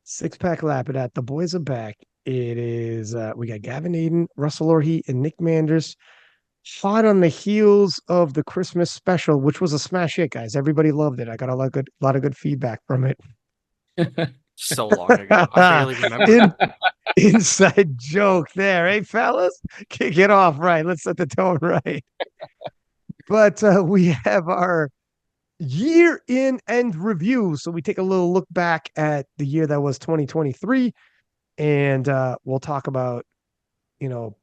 Six pack Lapadat. The boys are back. It is we got Gavin Adin, Russel Orhii, and Nick Manders. Hot on the heels of the Christmas special, which was a smash hit, guys. Everybody loved it. I got a lot of good feedback from it. So long ago. I barely remember. In inside joke there, hey fellas, kick it off right. Let's set the tone right. But we have our year in end review. So we take a little look back at the year that was 2023, and we'll talk about you know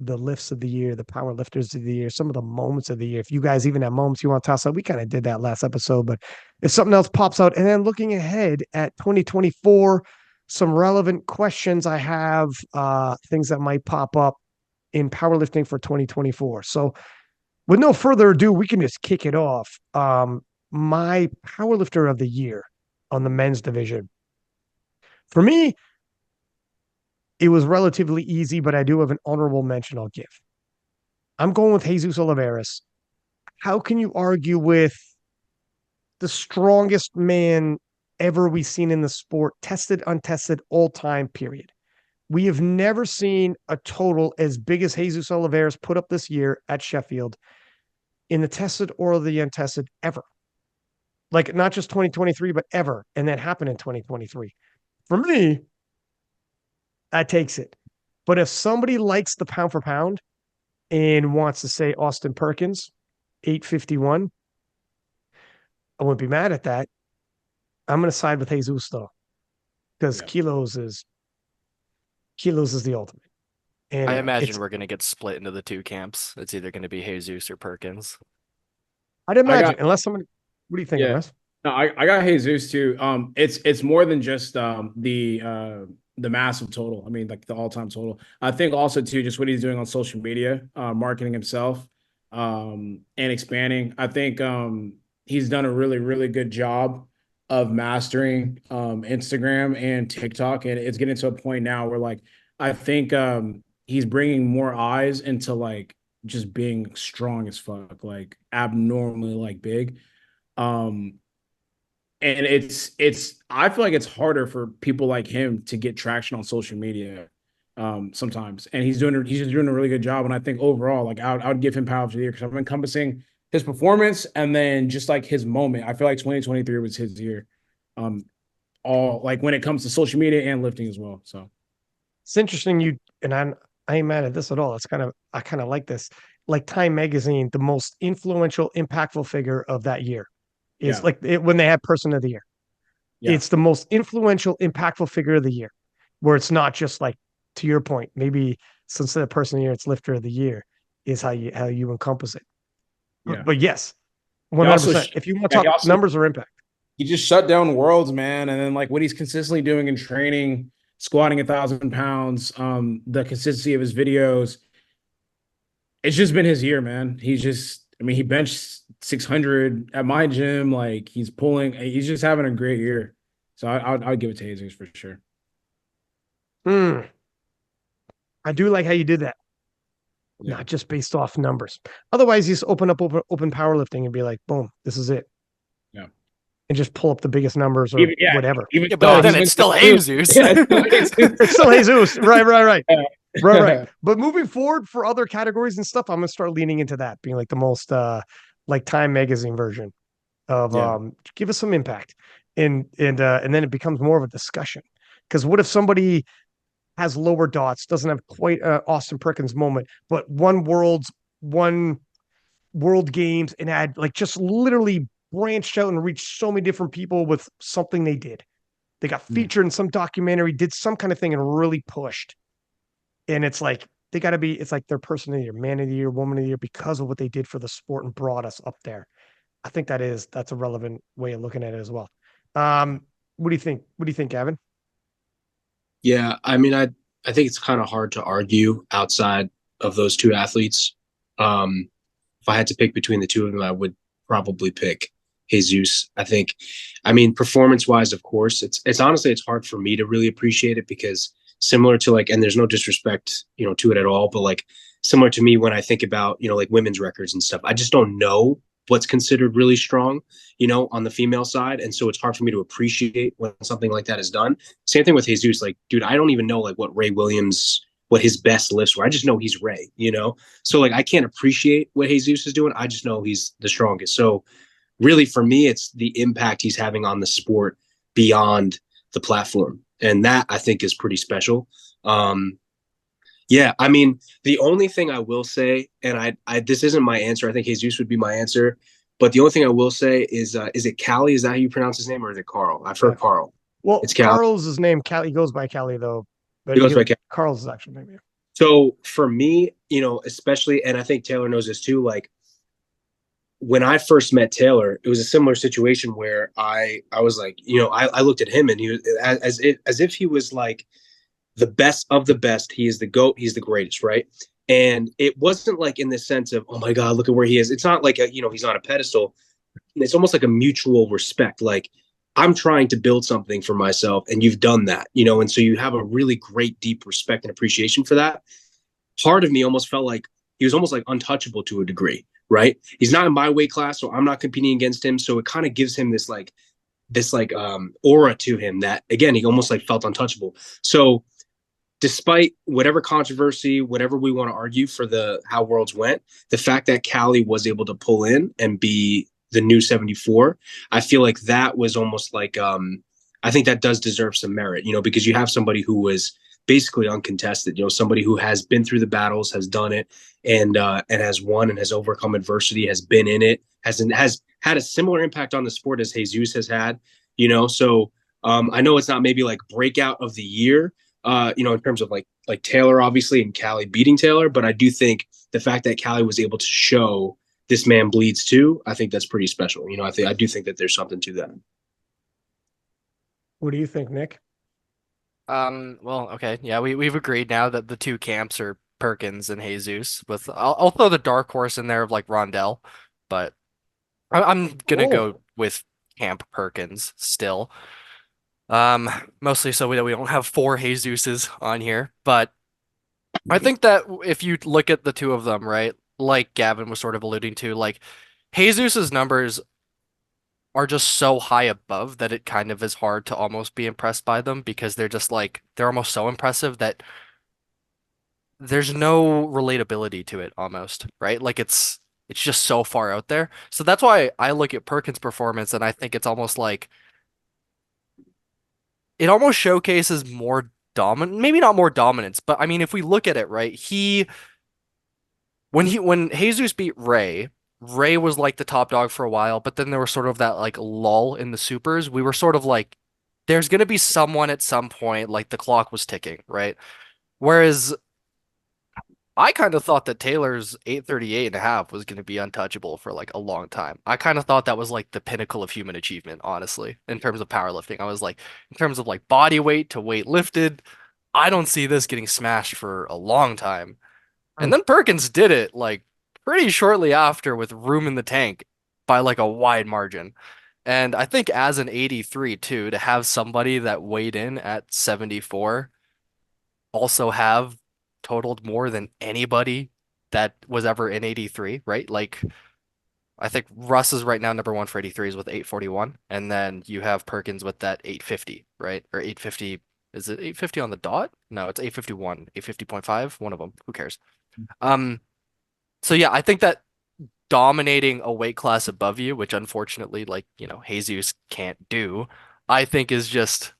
the lifts of the year, the power lifters of the year, some of the moments of the year. If you guys even have moments you want to toss up, we kind of did that last episode, but if something else pops out, and then looking ahead at 2024, some relevant questions I have, things that might pop up in powerlifting for 2024. So with no further ado, we can just kick it off. My powerlifter of the year on the men's division. For me, it was relatively easy, but I do have an honorable mention I'll give. I'm going with Jesus Oliveras. How can you argue with the strongest man ever we've seen in the sport, tested, untested, all time, period? We have never seen a total as big as Jesus Oliveras put up this year at Sheffield in the tested or the untested ever. Like not just 2023, but ever. And that happened in 2023. For me, that takes it. But if somebody likes the pound for pound and wants to say Austin Perkins, 851, I wouldn't be mad at that. I'm going to side with Jesus though, because Yeah. kilos is the ultimate. I And imagine it's we're gonna get split into the two camps. It's either gonna be Jesus or Perkins. I'd I imagine got unless somebody. What are you thinking, yeah. Russ? No, I got Jesus too. It's more than just the massive total. I mean, like the all-time total. I think also too just what he's doing on social media, marketing himself, and expanding. I think he's done a really, really good job of mastering Instagram and TikTok, and it's getting to a point now where like I think he's bringing more eyes into like just being strong as fuck, like abnormally like big. Um, and it's I feel like it's harder for people like him to get traction on social media sometimes. And he's just doing a really good job. And I think overall, like I would give him power of the year because I'm encompassing his performance and then just like his moment. I feel like 2023 was his year. Um, all like when it comes to social media and lifting as well. So It's interesting you and I ain't mad at this at all. It's kind of I kind of like this. Like Time Magazine, the most influential, impactful figure of that year is yeah, like when they had Person of the Year. yeah, It's the most influential, impactful figure of the year, where it's not just like to your point, maybe since the Person of the Year, it's Lifter of the Year, is how you encompass it. yeah. But yes, He also 100%. If you want to yeah, talk numbers or impact, he just shut down worlds, man. And then like what he's consistently doing in training, squatting 1,000 pounds, the consistency of his videos, it's just been his year, man. He's just, I mean, he benched 600 at my gym. Like he's just having a great year. So I'd give it to Jesus for sure. mm, I do like how you did that, Yeah. not just based off numbers. Otherwise, you just open powerlifting and be like, boom, this is it, Yeah. and just pull up the biggest numbers or Even, yeah. whatever. Even Yeah, but so, then he's it's been, still Jesus. yeah, it's still Jesus. It's still Jesus, right, right, right. Right, right. Yeah. But moving forward for other categories and stuff, I'm gonna start leaning into that, being like the most like Time Magazine version of Yeah. give us some impact. And then it becomes more of a discussion. Because what if somebody has lower dots, doesn't have quite Austin Perkins moment, but one world games and had like just literally branched out and reached so many different people with something they did. They got Mm. featured in some documentary, did some kind of thing and really pushed. And it's like they got to be. It's like their person of the year, man of the year, woman of the year, because of what they did for the sport and brought us up there. I think that's a relevant way of looking at it as well. Um, what do you think? What do you think, Gavin? Yeah, I think it's kind of hard to argue outside of those two athletes. If I had to pick between the two of them, I would probably pick Jesus. Performance wise, of course, it's honestly it's hard for me to really appreciate it because similar to like, and there's no disrespect, to it at all, but like similar to me when I think about like women's records and stuff, I just don't know what's considered really strong, on the female side. And so it's hard for me to appreciate when something like that is done. Same thing with Jesus. Like, dude, I don't even know like what his best lifts were. I just know he's Ray. So like I can't appreciate what Jesus is doing. I just know he's the strongest. So really for me, it's the impact he's having on the sport beyond the platform. And that I think is pretty special. Yeah, I mean, the only thing I will say, and I this isn't my answer. I think Jesus would be my answer. But the only thing I will say is it Callie? Is that how you pronounce his name, or is it Carl? I've heard Carl. Well, It's Callie. Carl's his name. Callie, he goes by Callie though, but He goes by Callie. Carl's his actual name. Yeah. So for me, especially, and I think Taylor knows this too. Like when I first met Taylor, it was a similar situation where I was like, I looked at him and he was as if he was like the best of the best. He is the GOAT. He's the greatest, right? And it wasn't like in the sense of, oh my God, look at where he is. It's not like he's on a pedestal. It's almost like a mutual respect. Like I'm trying to build something for myself, and you've done that, and so you have a really great, deep respect and appreciation for that. Part of me almost felt like he was almost like untouchable to a degree, right? He's not in my weight class, so I'm not competing against him. So it kind of gives him this aura to him that, again, he almost like felt untouchable. So despite whatever controversy, whatever we want to argue for how Worlds went, the fact that Callie was able to pull in and be the new 74, I feel like that was almost like I think that does deserve some merit, because you have somebody who was basically uncontested, somebody who has been through the battles, has done it, and has won and has overcome adversity, has been in it, has had a similar impact on the sport as Jesus has had, So I know it's not maybe like breakout of the year, in terms of like Taylor, obviously, and Callie beating Taylor. But I do think the fact that Callie was able to show this man bleeds too, I think that's pretty special. I do think that there's something to that. What do you think, Nick? Well, okay. Yeah, we've agreed now that the two camps are Perkins and Jesus. I'll throw the dark horse in there of like Rondell, but I'm gonna go with Camp Perkins still. Mostly so we don't have four Jesuses on here, but I think that if you look at the two of them, right, like Gavin was sort of alluding to, like Jesus's numbers are just so high above that it kind of is hard to almost be impressed by them because they're just like they're almost so impressive that there's no relatability to it almost, right? Like it's just so far out there. So that's why I look at Perkins' performance and I think it's almost like it almost showcases more dominant, maybe not more dominance, but I mean, if we look at it, right, when Jesus beat Ray, Ray was like the top dog for a while, but then there was sort of that like lull in the supers. We were sort of like, there's gonna be someone at some point, like the clock was ticking, right? Whereas I kind of thought that Taylor's 838.5 was going to be untouchable for like a long time. I kind of thought that was like the pinnacle of human achievement, honestly, in terms of powerlifting. I was like, in terms of like body weight to weight lifted, I don't see this getting smashed for a long time. And then Perkins did it like pretty shortly after with room in the tank by like a wide margin. And I think as an 83 too, to have somebody that weighed in at 74 also have totaled more than anybody that was ever in 83, right? Like I think Russ is right now number one for 83s with 841, and then you have Perkins with that 850, right? Or 850, is it 850 on the dot? No, it's 851, 850.5, one of them. Who cares? So yeah, I think that dominating a weight class above you, which unfortunately, like, Jesus can't do, I think is just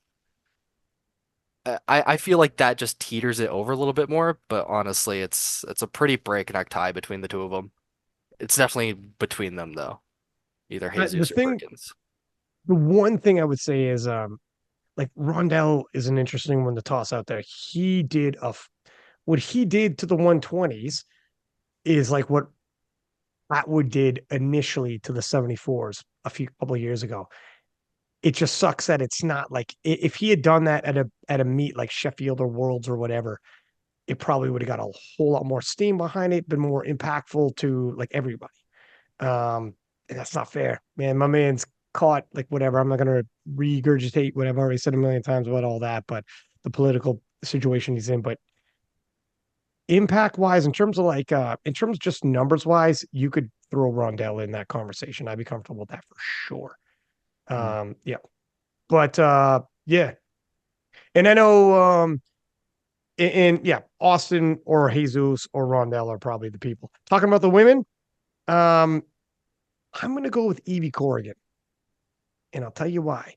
I feel like that just teeters it over a little bit more, but honestly, it's a pretty breakneck tie between the two of them. It's definitely between them though, either Jesus or Perkins. The one thing I would say is, like Rondell is an interesting one to toss out there. What he did to the 120s is like what Atwood did initially to the 74s couple of years ago. It just sucks that it's not like if he had done that at a meet like Sheffield or Worlds or whatever, it probably would have got a whole lot more steam behind it, been more impactful to like everybody. And that's not fair, man. My man's caught like whatever. I'm not gonna regurgitate what I've already said a million times about all that, but the political situation he's in. But impact wise, in terms of just numbers wise, you could throw Rondell in that conversation. I'd be comfortable with that for sure. Yeah. But yeah. And I know and yeah, Austin or Jesus or Rondell are probably the people. Talking about the women, I'm gonna go with Evie Corrigan. And I'll tell you why.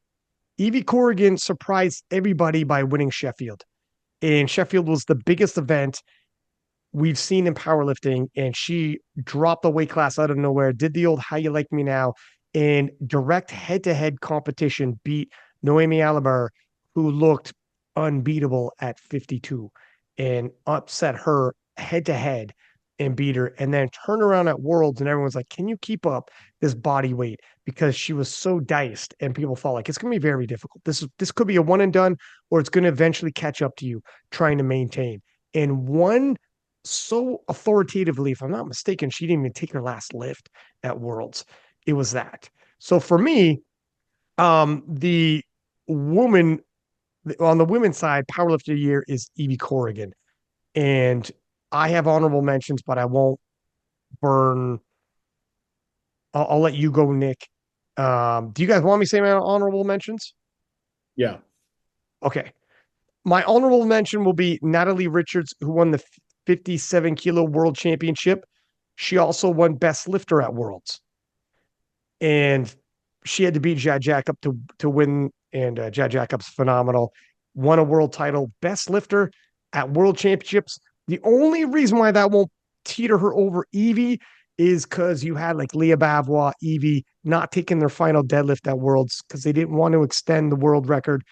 Evie Corrigan surprised everybody by winning Sheffield. And Sheffield was the biggest event we've seen in powerlifting, and she dropped the weight class out of nowhere, did the old how you like me now, in direct head-to-head competition, beat Noemi Alabar, who looked unbeatable at 52, and upset her head-to-head and beat her, and then turn around at Worlds, and everyone's like, can you keep up this body weight? Because she was so diced, and people thought like it's going to be very difficult. This could be a one and done, or it's going to eventually catch up to you trying to maintain. And one so authoritatively, if I'm not mistaken, she didn't even take her last lift at Worlds. It was that. So for me, the woman on the women's side, powerlifter of the year is Evie Corrigan. And I have honorable mentions, but I won't burn. I'll let you go, Nick. Do you guys want me to say my honorable mentions? Yeah. Okay. My honorable mention will be Natalie Richards, who won the 57 kilo world championship. She also won best lifter at Worlds. And she had to beat Jad Jacob to win. And Jad Jacob's phenomenal. Won a world title, best lifter at world championships. The only reason why that won't teeter her over Evie is because you had like Leah Bavois, Evie not taking their final deadlift at Worlds because they didn't want to extend the world record.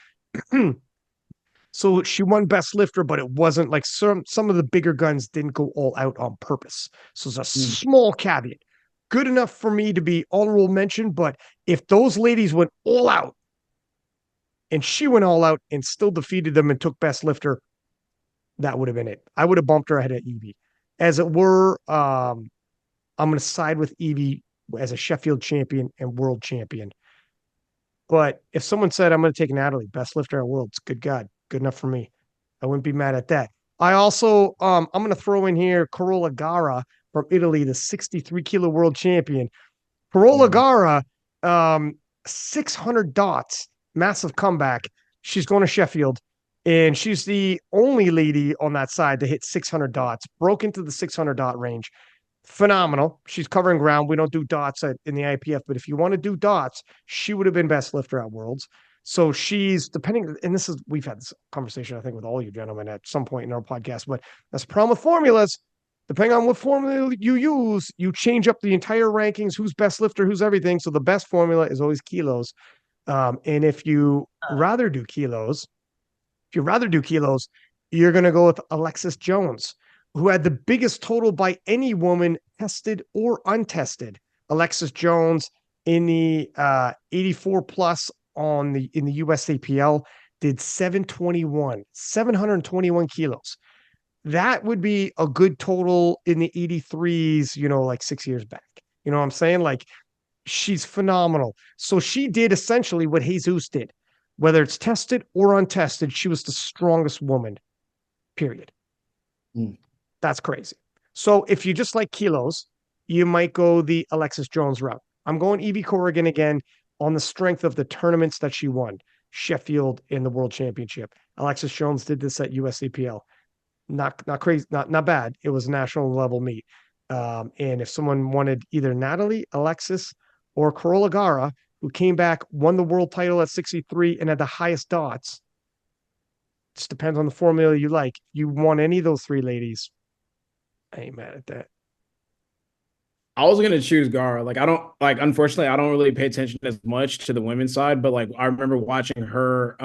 So she won best lifter, but it wasn't like some of the bigger guns didn't go all out on purpose. So it's a small caveat. Good enough for me to be honorable mention, but if those ladies went all out and she went all out and still defeated them and took best lifter, that would have been it. I would have bumped her ahead of Evie. As it were, I'm going to side with Evie as a Sheffield champion and world champion. But if someone said, I'm going to take Natalie, best lifter at Worlds, good God, good enough for me. I wouldn't be mad at that. I also, I'm going to throw in here Carola Gara from Italy, the 63 kilo world champion. Carola Gara, 600 dots, massive comeback. She's going to Sheffield, and she's the only lady on that side to hit 600 dots, broke into the 600 dot range. Phenomenal. She's covering ground. We don't do dots in the IPF, but if you want to do dots, she would have been best lifter at Worlds. So she's depending, and this is, we've had this conversation, I think, with all you gentlemen at some point in our podcast, but that's the problem with formulas. Depending on what formula you use, you change up the entire rankings, who's best lifter, who's everything. So the best formula is always kilos. And if you rather do kilos, you're going to go with Alexis Jones, who had the biggest total by any woman, tested or untested. Alexis Jones in the 84 plus in the USAPL did 721 kilos. That would be a good total in the 83s, like 6 years back. You know what I'm saying? Like, she's phenomenal. So she did essentially what Jesus did. Whether it's tested or untested, she was the strongest woman, period. That's crazy. So if you just like kilos, you might go the Alexis Jones route. I'm going Evie Corrigan again on the strength of the tournaments that she won, Sheffield in the World Championship. Alexis Jones did this at USAPL. Not crazy, not bad. It was a national level meet. And if someone wanted either Natalie, Alexis, or Carola Gara, who came back, won the world title at 63 and had the highest dots, just depends on the formula you like. You want any of those three ladies, I ain't mad at that. I was gonna choose Gara. Like, I don't like. Unfortunately, I don't really pay attention as much to the women's side. But like, I remember watching her.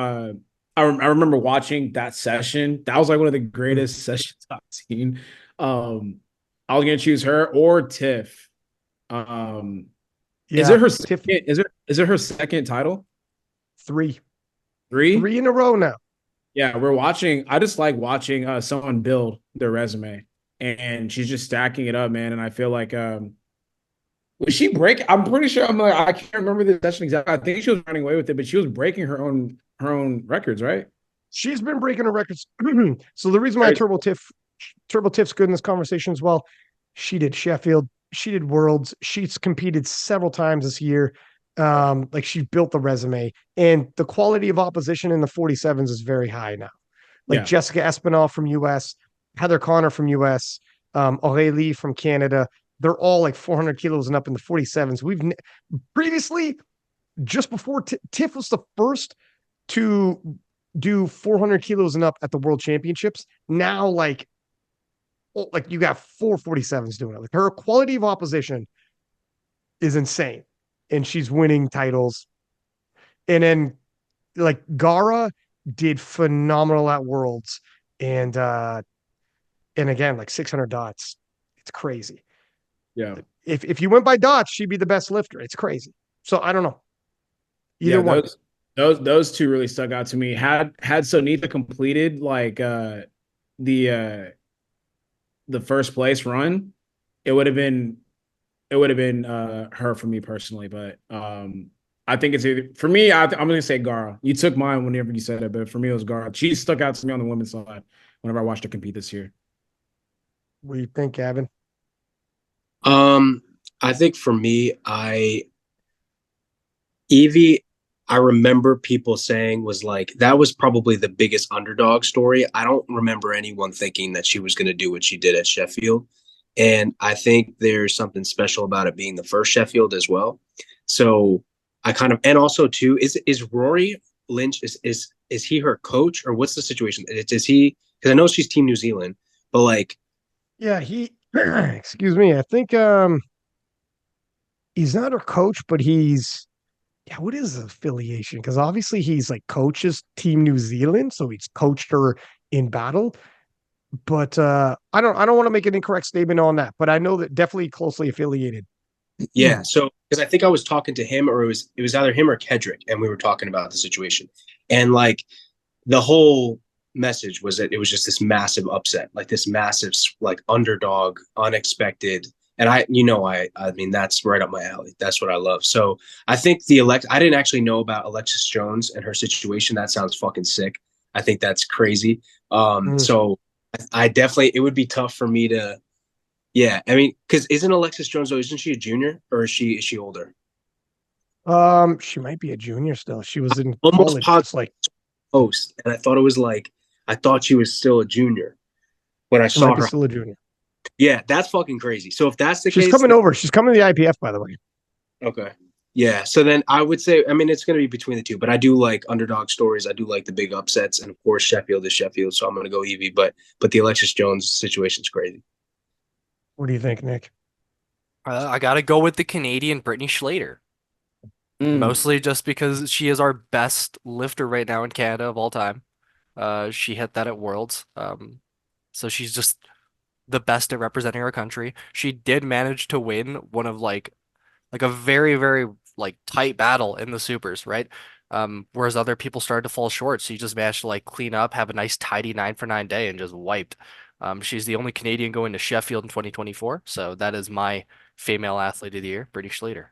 I remember watching that session. That was like one of the greatest sessions I've seen. I was gonna choose her or Tiff. Is it her second? Is it her second title? Three in a row now. Yeah, I just like watching someone build their resume, and she's just stacking it up, man. And I feel like was she break? I'm pretty sure I can't remember the session exactly. I think she was running away with it, but she was breaking her own records, right? She's been breaking her records. So the reason why Turbo Tiff's good in this conversation as well, she did Sheffield, she did worlds. She's competed several times this year. Like she built the resume, and the quality of opposition in the 47s is very high now. Like Yeah. Jessica Espinal from US, Heather Connor from US, Orhii from Canada. They're all like 400 kilos and up in the 47s. We've previously, just before Tiff was the first to do 400 kilos and up at the World Championships. Now, like you got 447s doing it. Like her quality of opposition is insane, and she's winning titles. And then like Gara did phenomenal at Worlds, and again like 600 dots. It's crazy. Yeah. If you went by dots, she'd be the best lifter. It's crazy. So I don't know. Either one. Those two really stuck out to me. Had Sonita completed like the first place run, it would have been her for me personally. But I think it's either for me. I'm gonna say Gara. You took mine whenever you said it, but for me it was Gara. She stuck out to me on the women's side whenever I watched her compete this year. What do you think, Gavin? I think for me, Evie, I remember people saying was like that was probably the biggest underdog story. I don't remember anyone thinking that she was going to do what she did at Sheffield, and I think there's something special about it being the first Sheffield as well. So I kind of, and also too, is Rory Lynch is he her coach or what's the situation? Is he? Because I know she's Team New Zealand, but like, yeah, he. Excuse me. I think he's not her coach, but he's yeah. What is his affiliation? Because obviously he's like coaches Team New Zealand, so he's coached her in battle. But I don't want to make an incorrect statement on that. But I know that definitely closely affiliated. yeah. So because I think I was talking to him, or it was either him or Kedrick, and we were talking about the situation, and like the whole message was that it was just this massive upset, like this massive like underdog, unexpected. And I mean, that's right up my alley. That's what I love. So I think I didn't actually know about Alexis Jones and her situation. That sounds fucking sick. I think that's crazy. So I definitely, it would be tough for me to, yeah. I mean, because isn't Alexis Jones though? Isn't she a junior or is she older? She might be a junior still. She was in Almost college, positive just like post, and I thought it was like I thought she was still a junior when I she might saw be her. still a junior. Yeah, that's fucking crazy. So if that's the She's case, coming over. She's coming to the IPF, by the way. okay. Yeah. So then I would say, I mean, it's going to be between the two, but I do like underdog stories. I do like the big upsets, and of course, Sheffield is Sheffield, so I'm going to go Evie. But the Alexis Jones situation is crazy. What do you think, Nick? I gotta go with the Canadian Brittany Schlater. Mostly just because she is our best lifter right now in Canada of all time. She hit that at Worlds. So she's just the best at representing our country. She did manage to win one of like a very, very like tight battle in the supers, right? Whereas other people started to fall short. So you just managed to like clean up, have a nice tidy 9 for 9 day and just wiped. She's the only Canadian going to Sheffield in 2024. So that is my female athlete of the year, Brittany Schlater.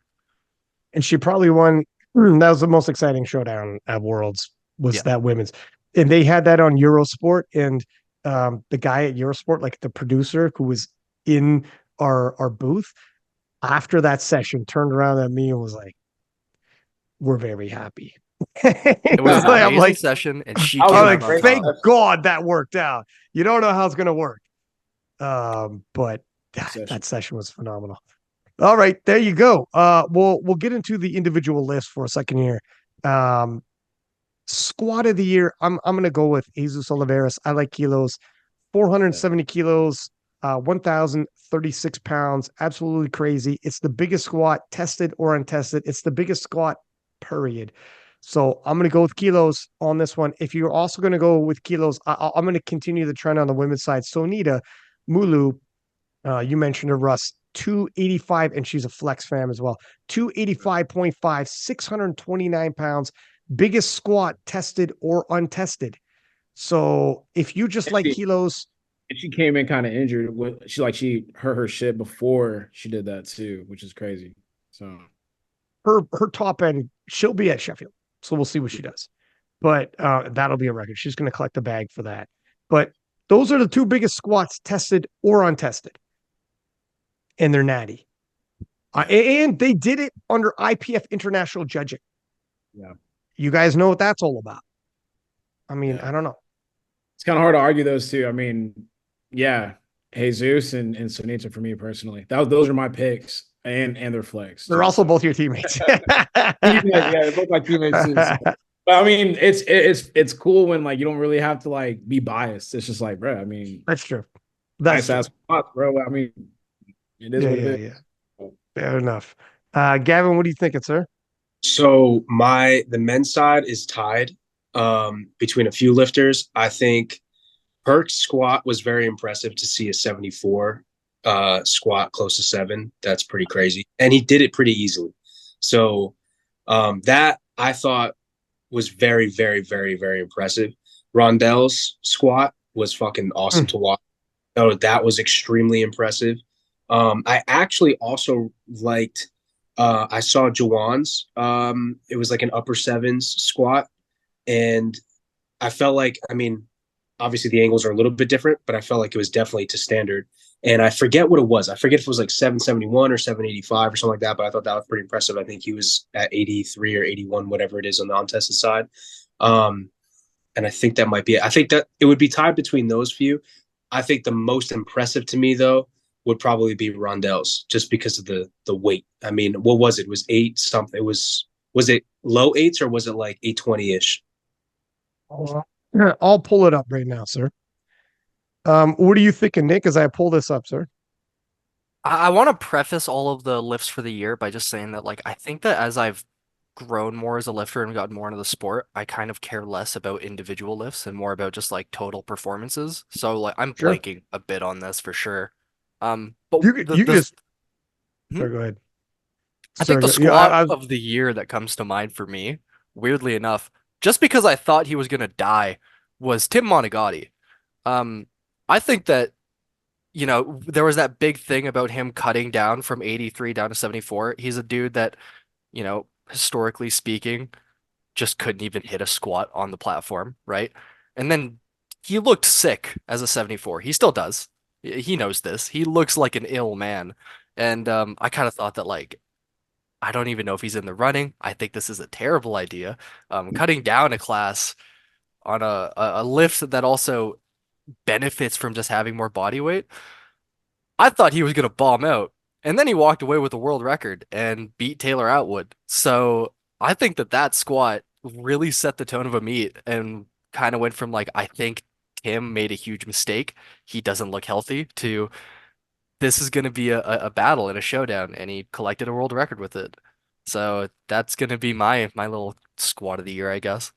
And she probably won. That was the most exciting showdown at Worlds. Was Yeah. that women's? And they had that on Eurosport. And the guy at Eurosport, like the producer who was in our booth after that session, turned around at me and was like, "We're very happy." It was an I'm amazing like, session, and she I was came I'm out like, on thank top. God that worked out. You don't know how it's gonna work. But that session was phenomenal. All right, there you go. We'll get into the individual list for a second here. Squad of the year, I'm gonna go with Jesus Oliveras. I like kilos, 470 kilos, 1,036 pounds. Absolutely crazy. It's the biggest squat, tested or untested. It's the biggest squat, period. So I'm gonna go with kilos on this one. If you're also gonna go with kilos, I'm gonna continue the trend on the women's side. Sonita Mulu, you mentioned her, Russ, 285, and she's a flex fam as well. 285.5, 629 pounds, biggest squat tested or untested. So if you just like kilos, And she came in kind of injured. She hurt her shit before she did that too, which is crazy. So her top end, she'll be at Sheffield. So we'll see what she does. But that'll be a record. She's going to collect the bag for that. But those are the two biggest squats tested or untested. And they're natty. And they did it under IPF international judging. Yeah. You guys know what that's all about. I mean, Yeah. I don't know. It's kind of hard to argue those two. I mean, yeah, Jesus and Sunita for me personally. Those are my picks and their flex. They're Too, also so. both your teammates. Yeah, they're both my teammates too. So. But I mean, it's cool when like you don't really have to like be biased. It's just like, bro, I mean, That's true. That's nice true. ass, bro. I mean, it is Yeah, what it yeah, is. yeah. Fair enough. Gavin, what are you thinking, sir? So the men's side is tied between a few lifters. I think Perk's squat was very impressive to see a 74 squat close to 7. That's pretty crazy. And he did it pretty easily. So that I thought was very, very, very, very impressive. Rondell's squat was fucking awesome to watch. Oh, that was extremely impressive. I actually also liked I saw Jawan's it was like an upper 7s squat, and I felt like, I mean, obviously the angles are a little bit different, but I felt like it was definitely to standard. And I forget what it was. I forget if it was like 771 or 785 or something like that, but I thought that was pretty impressive. I think he was at 83 or 81, whatever it is on the untested side. And I think that might be it. I think that it would be tied between those few. I think the most impressive to me, though, would probably be Rondell's, just because of the weight. I mean, what was it? It was 8 something. Was it low 8s or was it like 820 ish? I'll pull it up right now, sir. What are you thinking, Nick, as I pull this up, sir? I want to preface all of the lifts for the year by just saying that, like, I think that as I've grown more as a lifter and gotten more into the sport, I kind of care less about individual lifts and more about just like total performances. So like I'm Sure. blanking a bit on this for sure. But You could just. Hmm? Sorry, go ahead. I think Sorry, the go, yeah, squat of the year that comes to mind for me, weirdly enough, just because I thought he was gonna die, was Tim Monegatti. Um, I think that, there was that big thing about him cutting down from 83 down to 74. He's a dude that, historically speaking, just couldn't even hit a squat on the platform, right? And then he looked sick as a 74. He still does. He knows this. He looks like an ill man. And I kind of thought that, like, I don't even know if he's in the running. I think this is a terrible idea. Cutting down a class on a lift that also benefits from just having more body weight. I thought he was going to bomb out. And then he walked away with a world record and beat Taylor Outwood. So I think that squat really set the tone of a meet and kind of went from like, I think Tim made a huge mistake. He doesn't look healthy to this is going to be a battle and a showdown. And he collected a world record with it. So that's going to be my little squat of the year, I guess.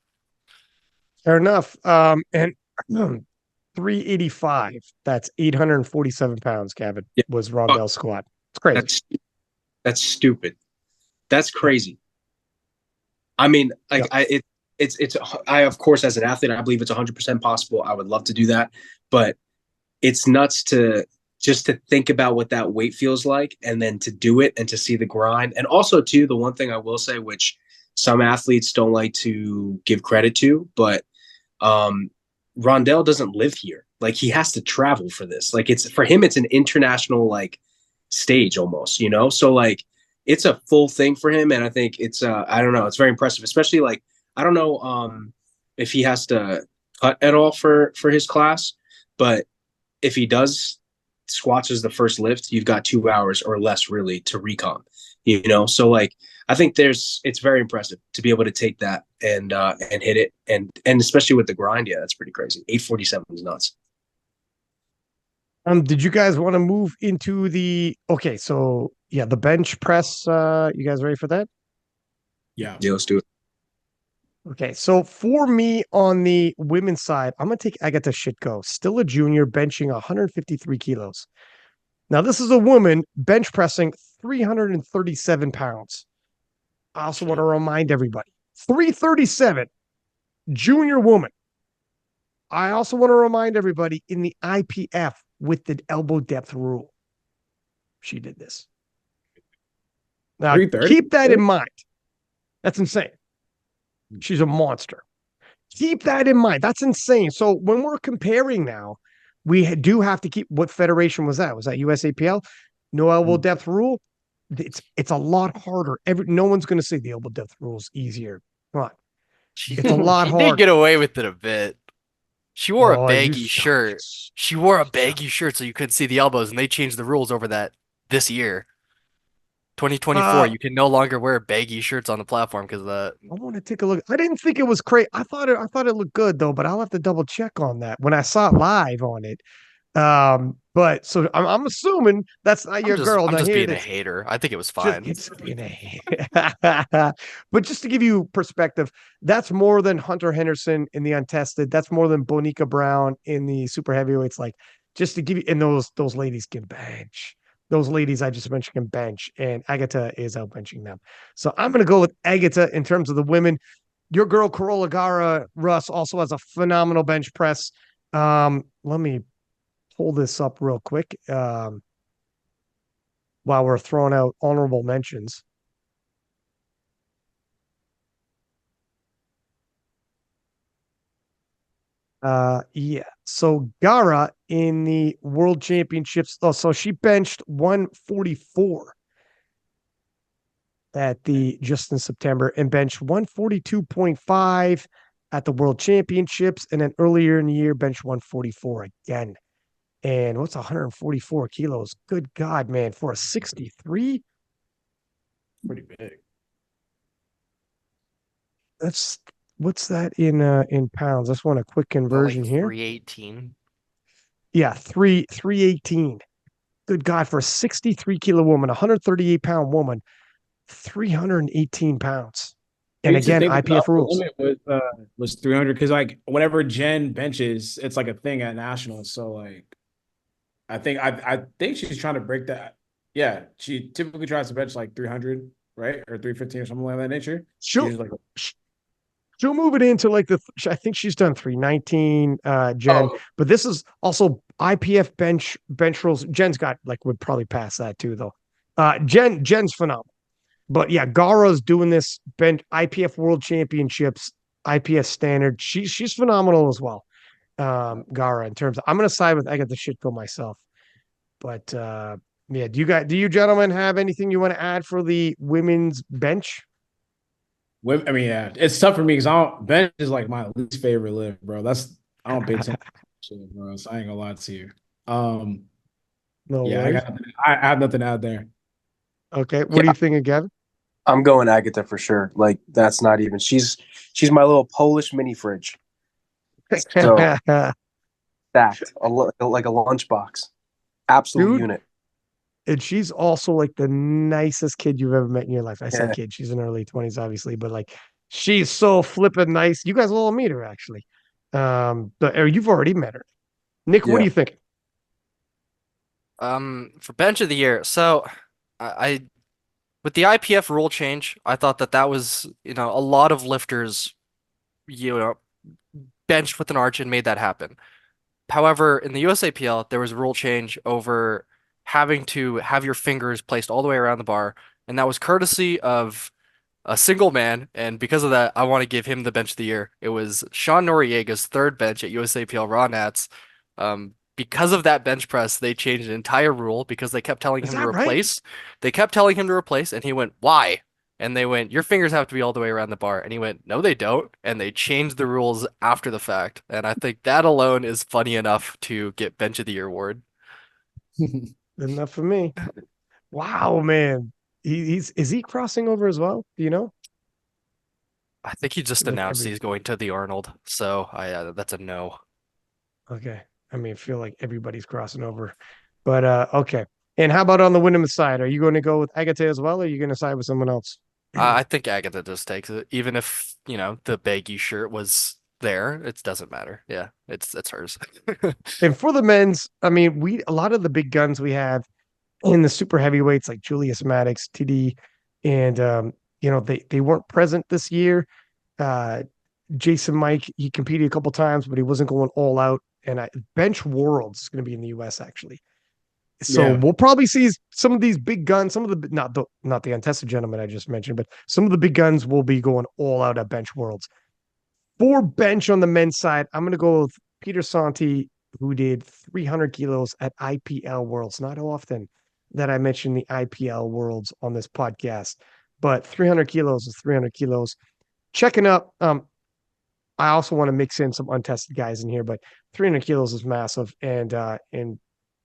fair enough. And 385. That's 847 pounds, Gavin, Yeah. was Rondell's squat. It's crazy. That's stupid. That's crazy. I mean, like I of course, as an athlete, I believe it's 100% possible. I would love to do that, but it's nuts to just to think about what that weight feels like and then to do it and to see the grind. And also too, the one thing I will say, which some athletes don't like to give credit to, but Rondell doesn't live here. Like he has to travel for this. Like it's for him, it's an international like stage almost, you know? So like it's a full thing for him. And I think it's I don't know, it's very impressive, especially like I don't know if he has to cut at all for his class, but if he does squats as the first lift, you've got 2 hours or less really to recon, you know? So like I think it's very impressive to be able to take that and hit it and especially with the grind, yeah, that's pretty crazy. 847 is nuts. Did you guys want to move into the bench press? You guys ready for that? Yeah. Yeah, let's do it. Okay, so for me on the women's side, I'm gonna take Agatha Shitko, still a junior, benching 153 kilos. Now, this is a woman bench pressing 337 pounds. I also want to remind everybody 337, junior woman. I also want to remind everybody in the IPF with the elbow depth rule. She did this. Now, 330? keep that in mind. That's insane. She's a monster. Keep that in mind. That's insane. So when we're comparing now, we do have to keep what federation was that? Was that USAPL? No elbow depth rule. it's a lot harder. No one's going to say the elbow depth rule is easier. Come on, She it's a lot she did harder. get away with it a bit. She wore a Oh, you baggy stop shirt. it. She wore a Stop. baggy shirt so you couldn't see the elbows, and they changed the rules over that this year. 2024, Uh, you can no longer wear baggy shirts on the platform because of that. I want to take a look. I didn't think it was crazy. I thought it looked good though, but I'll have to double check on that when I saw it live on it. But so I'm assuming that's not your girl. I'm Now just here it being a is. hater. I think it was Just fine. it's in a but just to give you perspective, that's more than Hunter Henderson in the untested. That's more than Bonica Brown in the super heavyweights. Like just to give you, and those ladies can bench. Those ladies I just mentioned can bench, and Agata is out benching them. So I'm gonna go with Agata in terms of the women. Your girl Corolla Gara Russ also has a phenomenal bench press. Let me pull this up real quick. While we're throwing out honorable mentions. Yeah. So Gara in the World Championships. Oh, so she benched 144 at the just in September and benched 142.5 at the World Championships, and then earlier in the year benched 144 again. And what's 144 kilos? Good God, man, for a 63. Pretty big. That's what's that in pounds? Let's want a quick About like conversion here. 318. Yeah, 318. Good God, for a 63-kilo woman, 138-pound woman, 318 pounds. I And used to again, think that the IPF upper rules. limit was 300 because like whenever Jen benches, it's like a thing at nationals. So like I think she's trying to break that. Yeah, she typically tries to bench like 300, right, or 315 or something like that nature. She'll She's like, she'll move it into like I think she's done 319, Jen, oh, but this is also IPF bench rules. Jen's got like would probably pass that too though. Jen's phenomenal. But yeah, Gara's doing this bench IPF World Championships, IPF standard. She's phenomenal as well. Gara in terms of I'm gonna side with I got the shit go myself. But yeah, do you gentlemen have anything you want to add for the women's bench? I mean, yeah, it's tough for me because I don't bench is like my least favorite lift, bro. I don't pay attention to it, bro. So I ain't gonna lie to you. No Yeah, worries. I have nothing to add there. Okay, what do Yeah, you think, Gavin? I'm going Agatha for sure. Like that's not even. She's my little Polish mini fridge. So stacked, like a lunchbox. Absolute Dude, unit. and she's also like the nicest kid you've ever met in your life. I say Yeah, kid, she's in her early 20s, obviously, but like she's so flippin' nice. You guys will all meet her actually. Or you've already met her. Nick, what do yeah. you think? For bench of the year, so I with the IPF rule change, I thought that that was, a lot of lifters, you know, benched with an arch and made that happen. However, in the USAPL, there was a rule change over having to have your fingers placed all the way around the bar, and that was courtesy of a single man, and because of that, I want to give him the bench of the year. It was Sean Noriega's third bench at USAPL Raw Nats. Because of that bench press, they changed an entire rule because they kept telling Is him to that right? replace. They kept telling him to replace, and he went, "Why?" And they went, "Your fingers have to be all the way around the bar." And he went, "No, they don't." And they changed the rules after the fact. And I think that alone is funny enough to get bench of the year award. Enough for me. Wow, man. He's is he crossing over as well? Do you know? I think he I just feel like announced he's going to the Arnold, so that's a no. okay. I mean, I feel like everybody's crossing over. But okay. And how about on the women's side? Are you going to go with Agate as well, or are you going to side with someone else? I think Agatha just takes it, even if the baggy shirt was there. It doesn't matter. Yeah, it's hers. And for the men's, I mean, we a lot of the big guns we have in the super heavyweights like Julius Maddox, TD, and they weren't present this year. Uh, Jason Mike, he competed a couple times, but he wasn't going all out. And Bench Worlds is going to be in the U.S. actually, so Yeah, we'll probably see some of these big guns. Some of the not the untested gentlemen I just mentioned, but some of the big guns will be going all out at Bench Worlds. For bench on the men's side, I'm going to go with Peter Santi, who did 300 kilos at IPL Worlds. Not often that I mentioned the IPL worlds on this podcast, but 300 kilos is 300 kilos. Checking up, I also want to mix in some untested guys in here, but 300 kilos is massive, and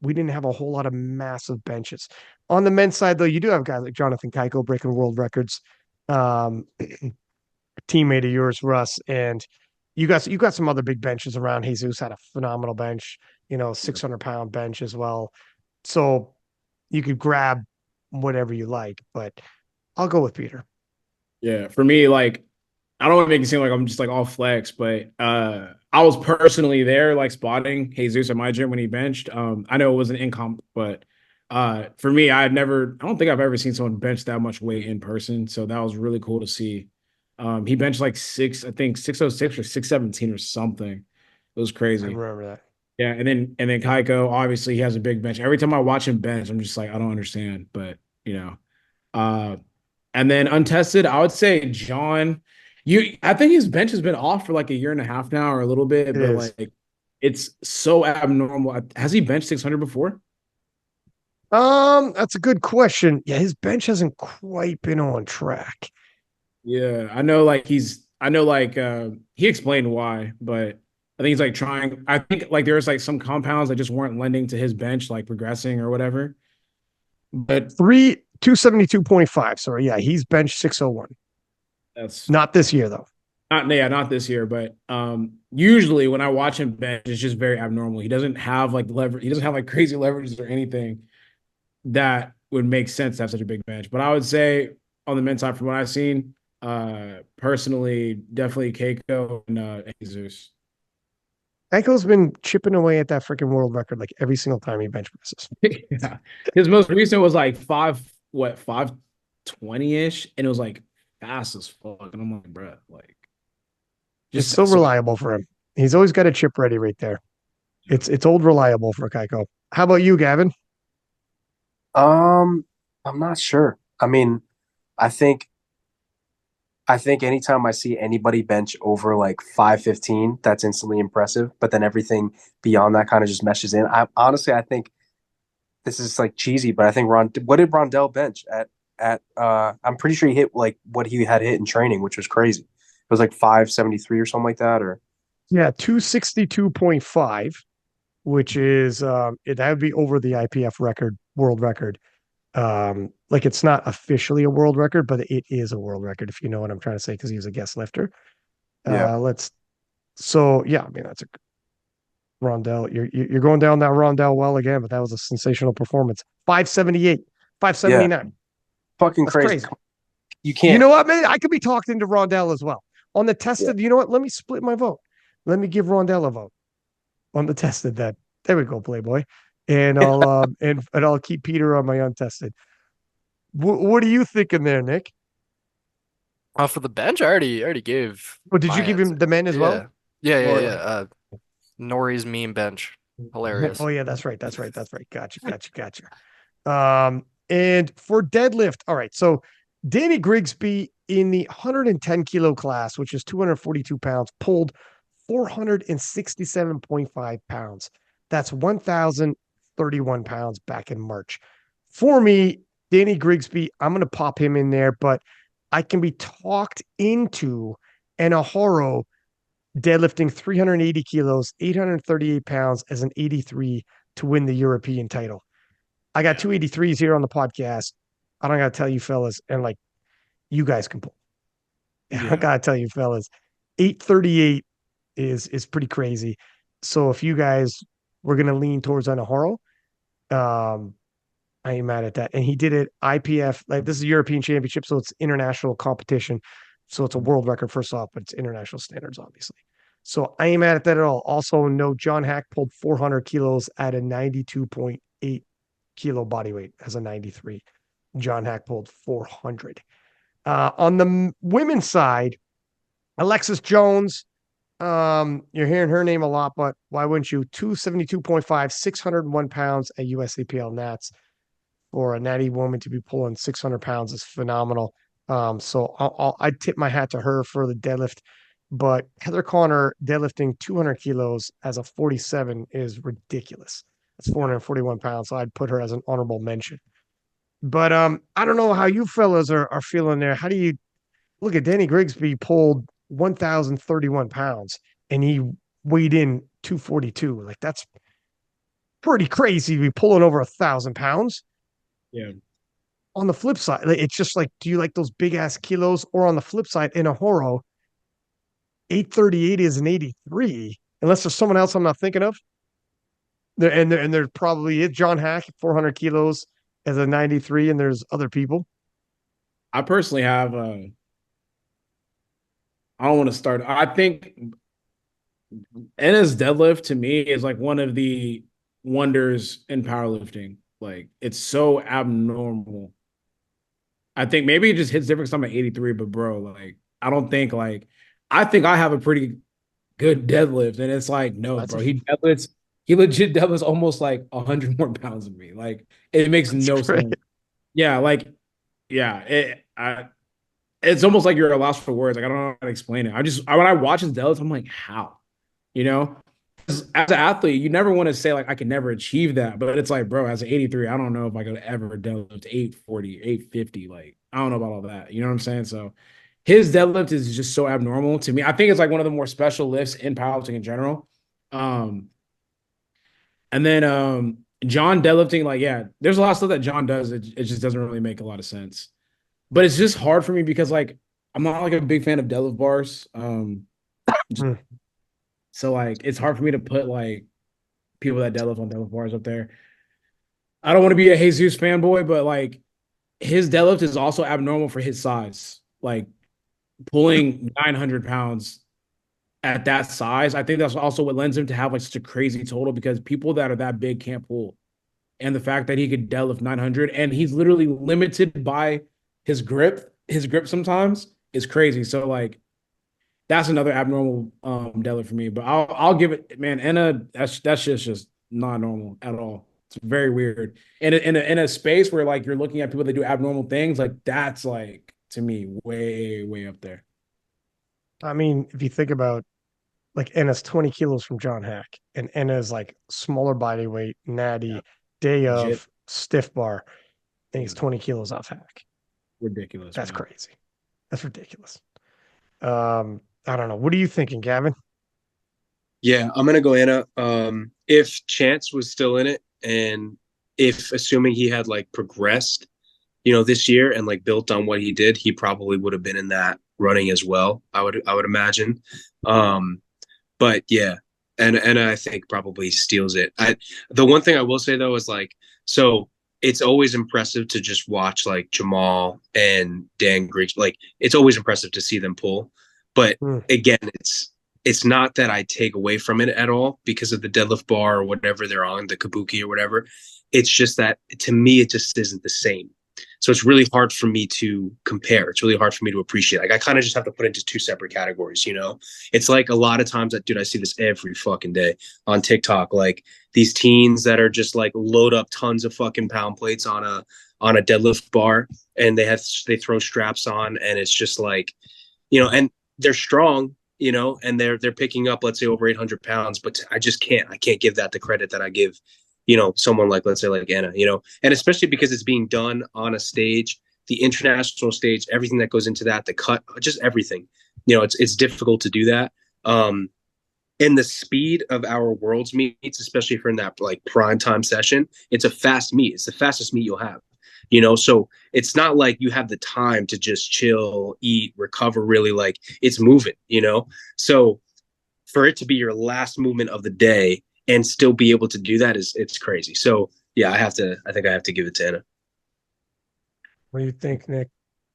we didn't have a whole lot of massive benches. On the men's side, though, you do have guys like Jonathan Keiko breaking world records. Um, Teammate of yours, Russ, and you got some other big benches around. Jesus had a phenomenal bench, 600-pound bench as well. So you could grab whatever you like, but I'll go with Peter. Yeah, for me, like I don't want to make it seem like I'm just like all flex, but I was personally there, like spotting Jesus at my gym when he benched. I know it was an income, but for me, I don't think I've ever seen someone bench that much weight in person. So that was really cool to see. He benched like I think 606 or 617 or something. It was I crazy. remember that. Yeah, and then Kaiko, obviously he has a big bench. Every time I watch him bench, I'm just like, I don't understand, but you know. Uh and then untested, I would say John. I think his bench has been off for like a year and a half now, or a little bit, It but is. like it's so abnormal. Has he benched 600 before? That's a good question. Yeah, his bench hasn't quite been on track. Yeah, I know. Like I know. Like he explained why, but I think he's like trying. I think like there's like some compounds that just weren't lending to his bench, like progressing or whatever. But 272.5. Sorry, yeah, he's bench 601. that's Not this year though. not this year, but usually when I watch him bench, it's just very abnormal. He doesn't have like leverage. He doesn't have like crazy leverages or anything that would make sense to have such a big bench. But I would say on the men's side, from what I've seen, personally, definitely Keiko and Jesus. Aiko's been chipping away at that freaking world record like every single time he bench presses. Yeah. His most recent was like 520-ish, and it was like fast as fuck. And I'm like, bro, like It's just so so reliable for him. He's always got a chip ready right there. It's old reliable for Kaiko. How about you, Gavin? Um, I'm not sure. I mean, I think I think anytime I see anybody bench over like 515, that's instantly impressive. But then everything beyond that kind of just meshes in. I think this is like cheesy, but I think what did Rondell bench at I'm pretty sure he hit like what he had hit in training, which was crazy. It was like 573 or something like that, or Yeah, 262.5, which is that would be over the IPF record, world record. Like it's not officially a world record, but it is a world record, if you know what I'm trying to say, because he was a guest lifter. yeah. Let's so yeah, I mean that's a Rondell. You're going down that Rondell well again, but that was a sensational performance. 578, Yeah. 579. Fucking That's crazy. crazy. You You can't. know what, man? I could be talked into Rondell as well. On the Yeah. tested, you know what? Let me split my vote. Let me give Rondell a vote on the tested then. There we go, Playboy. And I'll keep Peter on my untested. What are you thinking there, Nick? For the bench, I already gave Oh, did you my give him answer. the men as well? Yeah, yeah, yeah, Or yeah. Nori's meme bench, hilarious. Oh yeah, that's right. That's right. That's right. Gotcha. And for deadlift, all right. So Danny Grigsby in the 110 kilo class, which is 242 pounds, pulled 467.5 pounds. That's 1,031 pounds back in March. For me, Danny Grigsby, I'm going to pop him in there, but I can be talked into an Ahoro deadlifting 380 kilos, 838 pounds as an 83 to win the European title. I got yeah, two 83s here on the podcast. I don't got to tell you fellas, and like you guys can pull. I yeah. got to tell you fellas, 838 is pretty crazy. So if you guys were going to lean towards Anahoro, um, I ain't mad at that. And he did it IPF, like this is a European championship, so it's international competition. So it's a world record first off, but it's international standards, obviously. So I ain't mad at that at all. Also, no, John Hack pulled 400 kilos at a 92.8 kilo body weight as a 93. John Hack pulled 400. On the women's side, Alexis Jones, you're hearing her name a lot, but why wouldn't you? 272.5, 601 pounds at USAPL Nats. For a natty woman to be pulling 600 pounds is phenomenal. So I'd tip my hat to her for the deadlift. But Heather Connor deadlifting 200 kilos as a 47 is ridiculous. That's 441 pounds. So I'd put her as an honorable mention. But I don't know how you fellas are feeling there. How do you look at Danny Grigsby pulled 1,031 pounds and he weighed in 242? Like that's pretty crazy to be pulling over 1,000 pounds. Yeah. On the flip side, it's just like, do you like those big ass kilos? Or on the flip side, in a horo, 838 is an 83, unless there's someone else I'm not thinking of. There probably is John Hack, 400 kilos as a 93, and there's other people. I personally have I don't want to start. I think Enna's deadlift to me is like one of the wonders in powerlifting. Like it's so abnormal. I think maybe it just hits different because I'm at 83, but bro, like I don't think like I think I have a pretty good deadlift, and it's like no, That's bro, he legit deadlifts almost like 100 more pounds than me. Like it makes no great. sense. Yeah, like yeah, it's almost like you're a loss for words. Like I don't know how to explain it. When I watch his deadlifts, I'm like, how? You know, as an athlete, you never want to say like I can never achieve that, but it's like, bro, as an 83, I don't know if I could ever deadlift 840, 850. Like I don't know about all that. You know what I'm saying? So his deadlift is just so abnormal to me. I think it's like one of the more special lifts in powerlifting in general. Um, and then John deadlifting, like yeah, there's a lot of stuff that John does. It just doesn't really make a lot of sense. But it's just hard for me because like I'm not like a big fan of deadlift bars. Hmm. So like it's hard for me to put like people that deadlift on deadlift bars up there. I don't want to be a Jesus fanboy, but like his deadlift is also abnormal for his size. Like pulling 900 pounds at that size, I think that's also what lends him to have like such a crazy total because people that are that big can't pull. And the fact that he could deadlift 900 and he's literally limited by his grip sometimes is crazy. So like that's another abnormal deadlift for me. But I'll give it, man. Enna, that's just not normal at all. It's very weird. And in a space where like you're looking at people that do abnormal things, like that's like to me way up there. I mean, if you think about like Enna's 20 kilos from John Hack, and Enna's like smaller body weight, Yeah, natty, day legit. of stiff bar, and he's Yeah, 20 kilos off Hack. ridiculous, That's man. crazy. That's ridiculous. I don't know. What are you thinking, Gavin? Yeah, I'm gonna go Anna. If Chance was still in it, and if assuming he had like progressed, this year and like built on what he did, he probably would have been in that running as well. I would imagine. Um, but yeah, and I think probably steals it. The one thing I will say though is like so it's always impressive to just watch like Jamal and Dan Griggs. Like it's always impressive to see them pull. But Hmm. again, it's not that I take away from it at all because of the deadlift bar or whatever they're on, the kabuki or whatever. It's just that to me, it just isn't the same. So it's really hard for me to compare. It's really hard for me to appreciate. Like I kind of just have to put it into two separate categories. It's like a lot of times that dude, I see this every fucking day on TikTok. Like these teens that are just like load up tons of fucking pound plates on a deadlift bar and they throw straps on and it's just like, and they're strong, and they're picking up, let's say, over 800 pounds, but I can't give that the credit that I give, someone like, let's say, like Anna, and especially because it's being done on a stage, the international stage, everything that goes into that, the cut, just everything, it's difficult to do that. And the speed of our world's meets, especially for in that like prime time session, it's a fast meet. It's the fastest meet you'll have. So it's not like you have the time to just chill, eat, recover, really like it's moving. So for it to be your last movement of the day and still be able to do that it's crazy. So yeah, I think I have to give it to Anna. What do you think, Nick?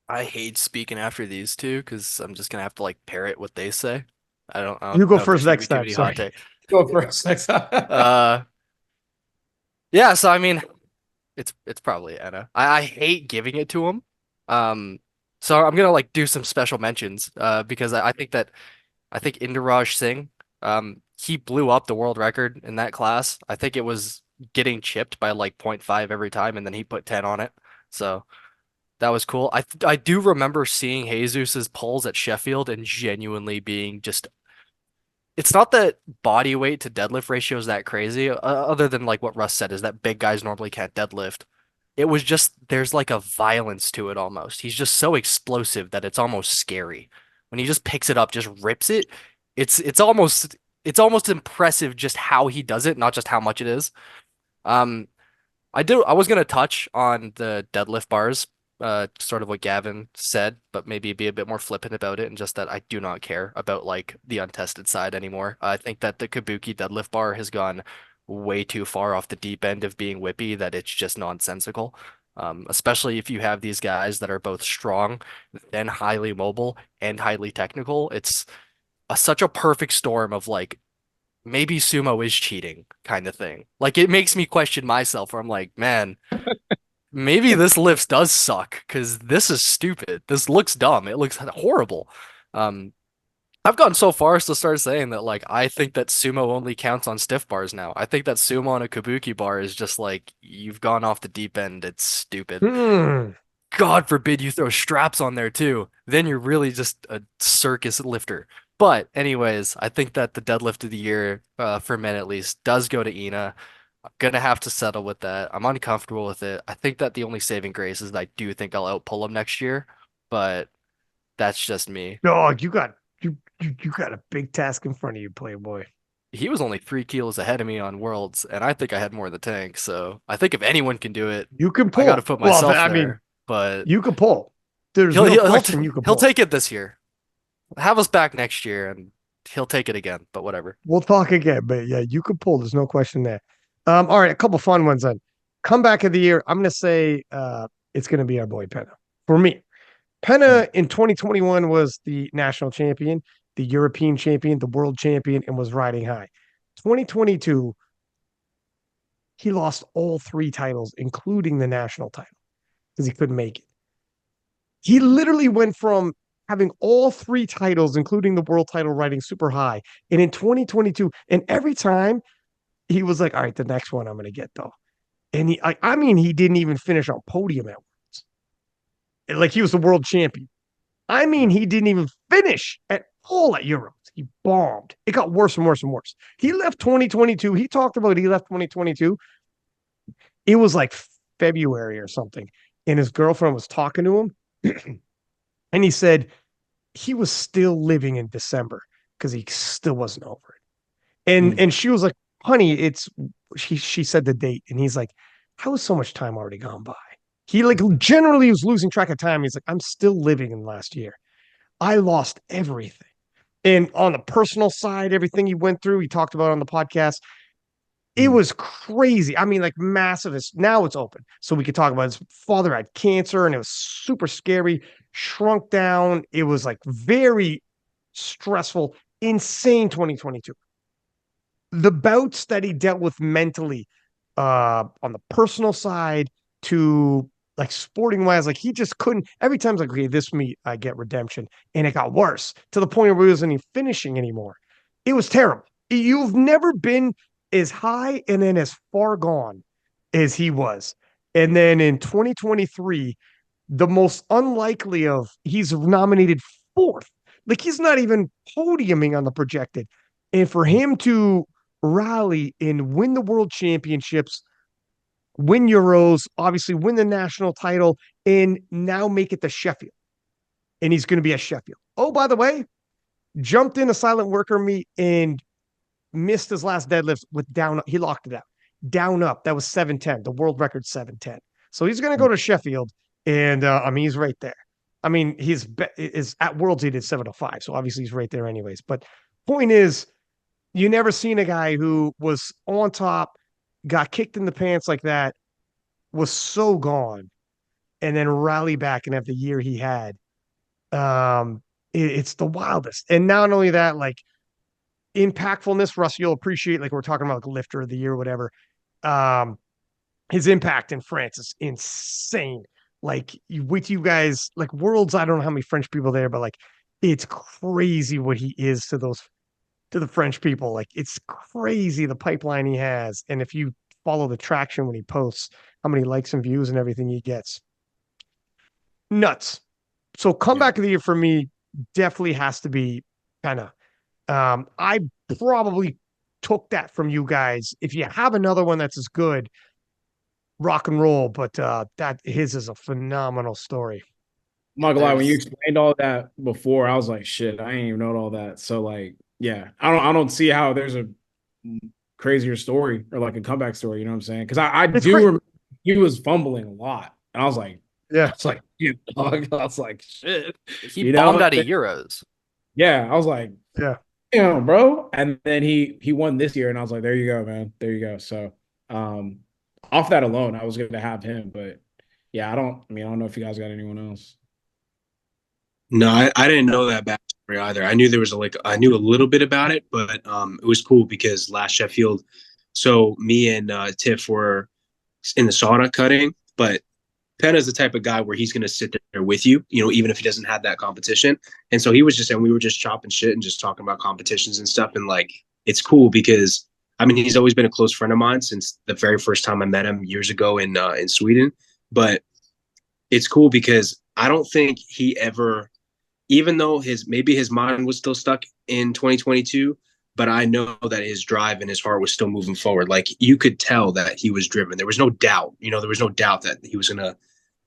I hate speaking after these two because I'm just gonna have to like parrot what they say. I You don't go know if first there's gonna next be too time. many hot Sorry. takes. Go first next time. Yeah, so I mean, it's probably Anna. I hate giving it to him. Um, so I'm gonna like do some special mentions. Because I think Inderaj Singh, he blew up the world record in that class. I think it was getting chipped by like point 0.5 every time, and then he put 10 on it. So that was cool. I do remember seeing Jesus's pulls at Sheffield and genuinely being just. It's not that body weight to deadlift ratio is that crazy, other than like what Russ said, is that big guys normally can't deadlift. it was just there's like a violence to it almost. He's just so explosive that it's almost scary. When he just picks it up, just rips it, it's almost impressive just how he does it, not just how much it is. Um, I was gonna touch on the deadlift bars, sort of what Gavin said, but maybe be a bit more flippant about it and just that I do not care about like the untested side anymore. I think that the Kabuki deadlift bar has gone way too far off the deep end of being whippy that it's just nonsensical. Especially if you have these guys that are both strong, then highly mobile and highly technical. It's such a perfect storm of like maybe sumo is cheating kind of thing. Like it makes me question myself where I'm like, man, maybe this lift does suck because this is stupid. This looks dumb. It looks horrible. Um, I've gone so far as to start saying that like I think that sumo only counts on stiff bars now. I think that sumo on a kabuki bar is just like you've gone off the deep end. It's stupid. Hmm. God forbid you throw straps on there too. Then you're really just a circus lifter. But anyways, I think that the deadlift of the year, for men at least, does go to Ina. I'm gonna have to settle with that. I'm uncomfortable with it. I think that the only saving grace is that I do think I'll outpull him next year, but that's just me. Dog, you got a big task in front of you, Playboy. He was only 3 kilos ahead of me on Worlds, and I think I had more in the tank. So I think if anyone can do it, You can I got to pull. put Well, myself I mean, there. But you can pull. There's he'll no he'll he'll, question you can he'll pull. take it this year. Have us back next year, and he'll take it again. But whatever. We'll talk again, but yeah, you can pull. There's no question there. All right, a couple fun ones then. Comeback of the year. I'm gonna say it's gonna be our boy Penna. For me, Penna in 2021 was the national champion, the European champion, the world champion, and was riding high. 2022, he lost all three titles, including the national title, because he couldn't make it. He literally went from having all three titles, including the world title, riding super high. And in 2022, and every time he was like, all right, the next one I'm going to get though. And I mean, he didn't even finish on podium at once. Like he was the world champion. I mean, he didn't even finish at all at Euros. He bombed. It got worse and worse and worse. He left 2022. He talked about he left 2022. It was like February or something. And his girlfriend was talking to him. And he said he was still living in December because he still wasn't over it. And she was like, honey, it's she said the date. And he's like, how is so much time already gone by? He like generally was losing track of time. He's like, I'm still living in last year. I lost everything. And on the personal side, everything he went through, he talked about on the podcast. It was crazy. I mean, like massive. Now it's open. So we could talk about his father had cancer and it was super scary, shrunk down. It was like very stressful, insane 2022. The bouts that he dealt with mentally, on the personal side to like sporting wise, like he just couldn't. Every time, like, okay, this meet, I get redemption. And it got worse to the point where he wasn't even finishing anymore. It was terrible. You've never been as high and then as far gone as he was. And then in 2023, the most unlikely of he's nominated fourth. Like he's not even podiuming on the projected. And for him to rally and win the world championships, win Euros, obviously win the national title, and now make it to Sheffield. And he's going to be at Sheffield. Oh, by the way, jumped in a silent worker meet and missed his last deadlift with down. He locked it out. Down up. That was 710. The world record 710. So he's going to go to Sheffield. And I mean, he's right there. I mean, his is at Worlds, he did 705. So obviously he's right there, anyways. But point is, you never seen a guy who was on top, got kicked in the pants like that, was so gone, and then rally back and have the year he had. It's the wildest. And not only that, like impactfulness, Russ, you'll appreciate, like we're talking about like lifter of the year, or whatever. Um, his impact in France is insane. Like with you guys, like Worlds, I don't know how many French people there, but like it's crazy what he is to the French people. Like it's crazy the pipeline he has. And if you follow the traction when he posts, how many likes and views and everything he gets. Nuts. So comeback of the year for me definitely has to be kind of I probably took that from you guys. If you have another one that's as good, rock and roll, but that his is a phenomenal story. I'm not gonna lie, when you There's explained all that before, I was like, shit, I ain't even know all that. So like, yeah, I don't see how there's a crazier story or like a comeback story, you know what I'm saying? Because I It's do great. remember he was fumbling a lot. And I was like, Yeah. shit, dog. I was like, shit. he You bombed know? out of Euros. Yeah, I was like, Yeah. damn, bro. And then he won this year, and I was like, there you go, man. There you go. So um off that alone, I was gonna have him, but yeah, I don't know if you guys got anyone else. No, I didn't know that backstory either. I knew there was I knew a little bit about it, but it was cool because last Sheffield, so me and Tiff were in the sauna cutting, but Penna's the type of guy where he's going to sit there with you, even if he doesn't have that competition. And so he was just, and we were just chopping shit and just talking about competitions and stuff. And like, it's cool because, I mean, he's always been a close friend of mine since the very first time I met him years ago in Sweden. But it's cool because I don't think he ever, even though maybe his mind was still stuck in 2022, but I know that his drive and his heart was still moving forward. Like you could tell that he was driven. There was no doubt, there was no doubt that he was gonna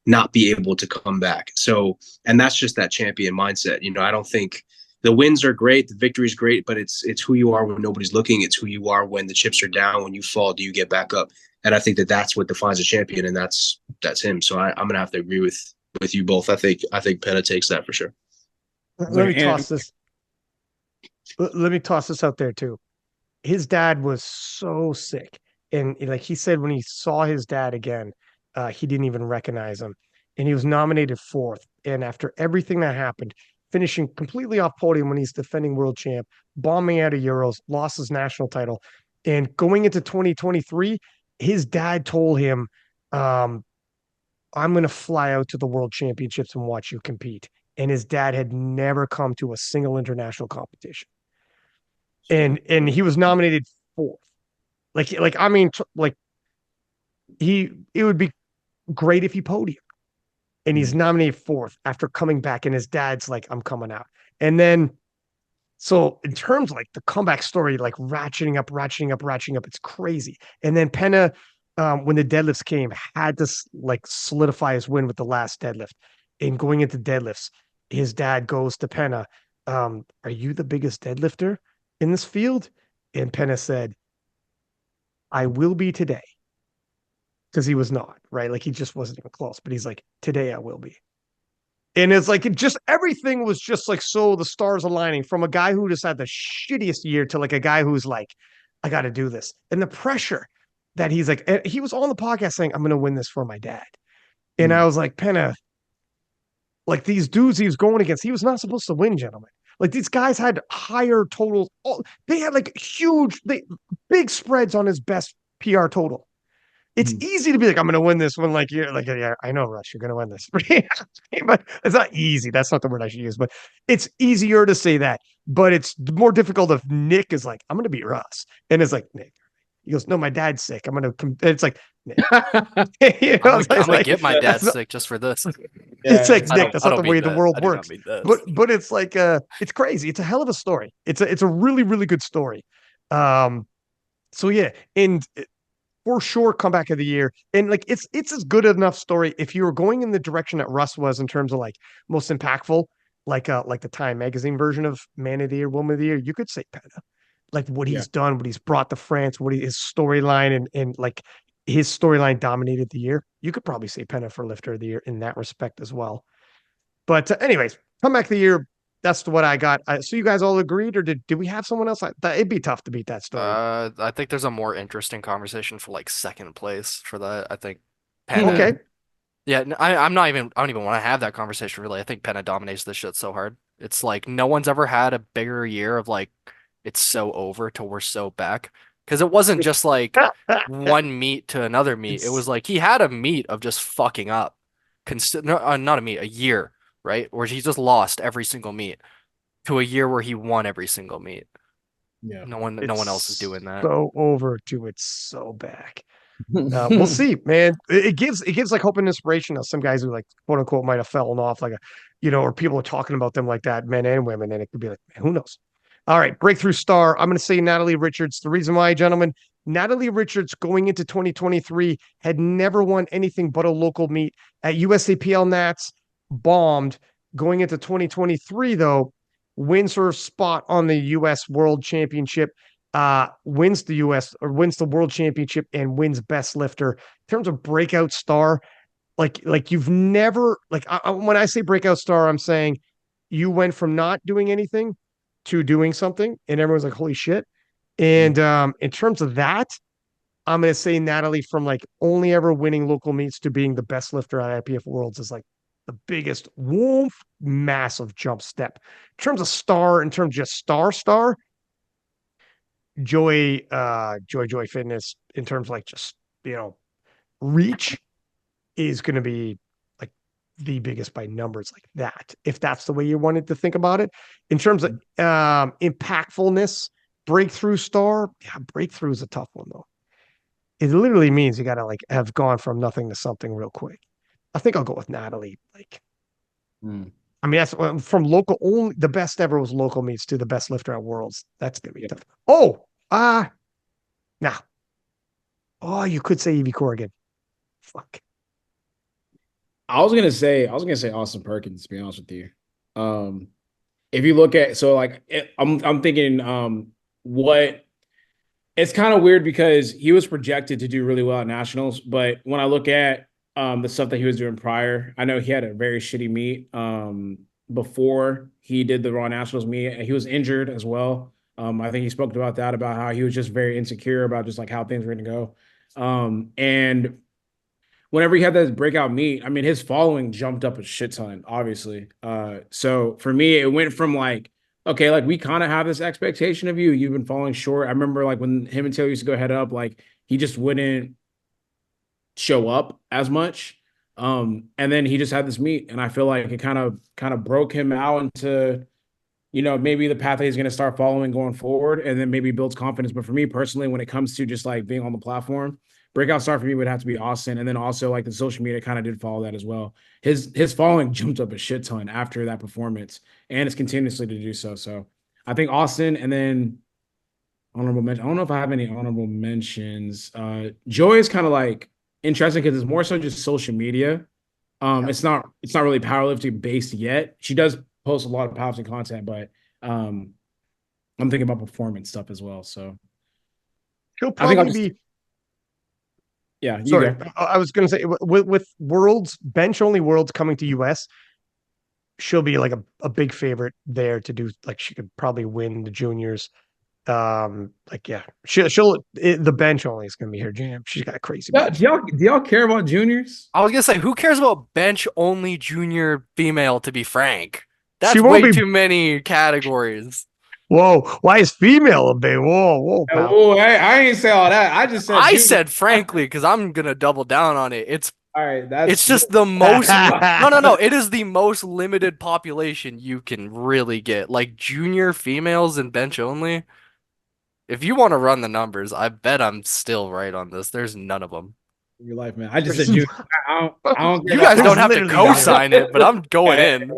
not be able to come back. So, and that's just that champion mindset. I don't think the wins are great, the victory is great, but it's who you are when nobody's looking. It's who you are when the chips are down. When you fall, do you get back up? And I think that that's what defines a champion, and that's him. So I'm gonna have to agree with you both. I think Pena takes that for sure. It's Let like me an toss this. Let me toss this out there too. His dad was so sick, and like he said, when he saw his dad again, he didn't even recognize him, and he was nominated fourth. And after everything that happened, finishing completely off podium when he's defending world champ, bombing out of Euros, lost his national title, and going into 2023, his dad told him, um, I'm going to fly out to the world championships and watch you compete. And his dad had never come to a single international competition. And he was nominated fourth. Like I mean, like it would be great if he podium. And he's nominated fourth after coming back, and his dad's like, I'm coming out. And then so in terms of like the comeback story, like ratcheting up, ratcheting up, ratcheting up, it's crazy. And then Penna, when the deadlifts came, had to like solidify his win with the last deadlift. And going into deadlifts, his dad goes to Penna, are you the biggest deadlifter in this field? And Penna said, I will be today. Because he was not, right? Like he just wasn't even close. But he's like, today I will be. And it's like it just everything was just like so the stars aligning from a guy who just had the shittiest year to like a guy who's like, I got to do this. And the pressure that he's like, and he was on the podcast saying, I'm going to win this for my dad. And I was like, Penna, like these dudes he was going against, he was not supposed to win, gentlemen. Like these guys had higher totals. They had like big spreads on his best PR total. It's easy to be like, I'm going to win this one. Like, you're like, yeah, I know, Russ, you're going to win this. But it's not easy. That's not the word I should use, but it's easier to say that. But it's more difficult if Nick is like, I'm going to beat Russ. And it's like, Nick, he goes, no, my dad's sick. I'm going to, it's like, Nick. I'm It's gonna get my dad not, sick just for this. it's like, Yeah, Nick, that's I not the don't way mean the that. world I do works. not mean that. But it's like, it's crazy. It's a hell of a story. It's a really, really good story. So yeah. And for sure comeback of the year. And like it's as good enough story if you were going in the direction that Russ was in terms of like most impactful, like the Time magazine version of Man of the Year, Woman of the Year, you could say Penta. Like what yeah. he's done, what he's brought to France, his storyline and like his storyline dominated the year. You could probably say Penta for lifter of the year in that respect as well. But anyways, comeback of the year. That's what I got. So you guys all agreed, or did we have someone else? It'd be tough to beat that story. I think there's a more interesting conversation for like second place for that. I think Okay. Penna. Yeah, I'm not even. I don't even want to have that conversation really. I think Penna dominates this shit so hard. It's like no one's ever had a bigger year of like it's so over till we're so back. Because it wasn't just like one meet to another meet. It It's was like he had a meet of just fucking up. No, not a meet, a year, right? Where he just lost every single meet to a year where he won every single meet. Yeah. No one else is doing that. so over to it's so back. We'll see, man. It gives like hope and inspiration to some guys who like quote unquote might have fallen off, like or people are talking about them like that, men and women, and it could be like, man, who knows? All right, breakthrough star. I'm going to say Natalie Richards. The reason why, gentlemen, Natalie Richards going into 2023 had never won anything but a local meet at USAPL Nats, bombed. Going into 2023, though, wins her spot on the US World Championship, wins the World Championship, and wins Best Lifter. In terms of breakout star, like you've never when I say breakout star, I'm saying you went from not doing anything to doing something, and everyone's like, holy shit. And in terms of that, I'm gonna say Natalie, from like only ever winning local meets to being the best lifter at IPF Worlds, is like the biggest massive jump step. In terms of star, in terms of just star, Joy Fitness, in terms of like just, reach, is gonna be like the biggest by numbers, like that, if that's the way you wanted to think about it. In terms of impactfulness, breakthrough star, yeah, breakthrough is a tough one though. It literally means you gotta like have gone from nothing to something real quick. I think I'll go with Natalie. Like, I mean, that's from local. Only the best ever was local meets to the best lifter at Worlds. That's gonna be tough. Oh, nah. Oh, you could say Evie Corrigan. Fuck. I was gonna say Austin Perkins, to be honest with you. If you look at, so like I'm thinking what, it's kind of weird because he was projected to do really well at nationals, but when I look at the stuff that he was doing prior, I know he had a very shitty meet before he did the Raw Nationals meet. He was injured as well. I think he spoke about that, about how he was just very insecure about just like how things were going to go. And whenever he had that breakout meet, I mean, his following jumped up a shit ton, obviously. So for me, it went from like, okay, like we kind of have this expectation of you. You've been falling short. I remember like when him and Taylor used to go head up, like he just wouldn't show up as much. And then he just had this meet, and I feel like it kind of broke him out into, maybe the path that he's going to start following going forward, and then maybe builds confidence. But for me personally, when it comes to just like being on the platform, breakout star for me would have to be Austin. And then also like the social media kind of did follow that as well. His following jumped up a shit ton after that performance, and it's continuously to do so. So I think Austin, and then honorable mention. I don't know if I have any honorable mentions. Joy is kind of like interesting because it's more so just social media. It's not really powerlifting based yet. She does post a lot of powerlifting content, but I'm thinking about performance stuff as well. So She'll probably be. Yeah, sorry. I was going to say with Worlds, bench only Worlds coming to US, she'll be like a big favorite there to do. Like she could probably win the juniors. Like yeah, the bench only is going to be her jam. She's got a crazy. Do y'all care about juniors? I was gonna say, who cares about bench only junior female? To be frank, that's way too many categories. Whoa, why is female a big? Whoa, pal. Whoa, I ain't say all that. I said frankly, because I'm gonna double down on it. It's all right. It's just the most. No. It is the most limited population you can really get. Like junior females and bench only. If you want to run the numbers, I bet I'm still right on this. There's none of them. Your life, man. I just said junior. I don't you guys don't have to co-sign it, but I'm going in.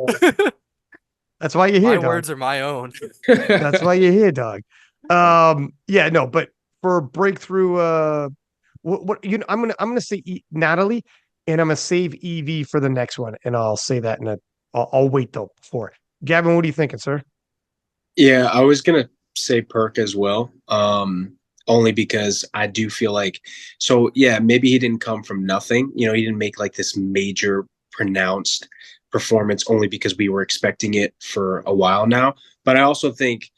That's why you're here. My words are my own. That's why you're here, dog. Yeah, no, but for breakthrough, what I'm gonna say Natalie, and I'm gonna save Evie for the next one, and I'll say that I'll wait though for it. Gavin, what are you thinking, sir? Yeah, I was gonna say Perk as well. Only because I do feel like, so yeah, maybe he didn't come from nothing. He didn't make like this major pronounced performance only because we were expecting it for a while now. But I also think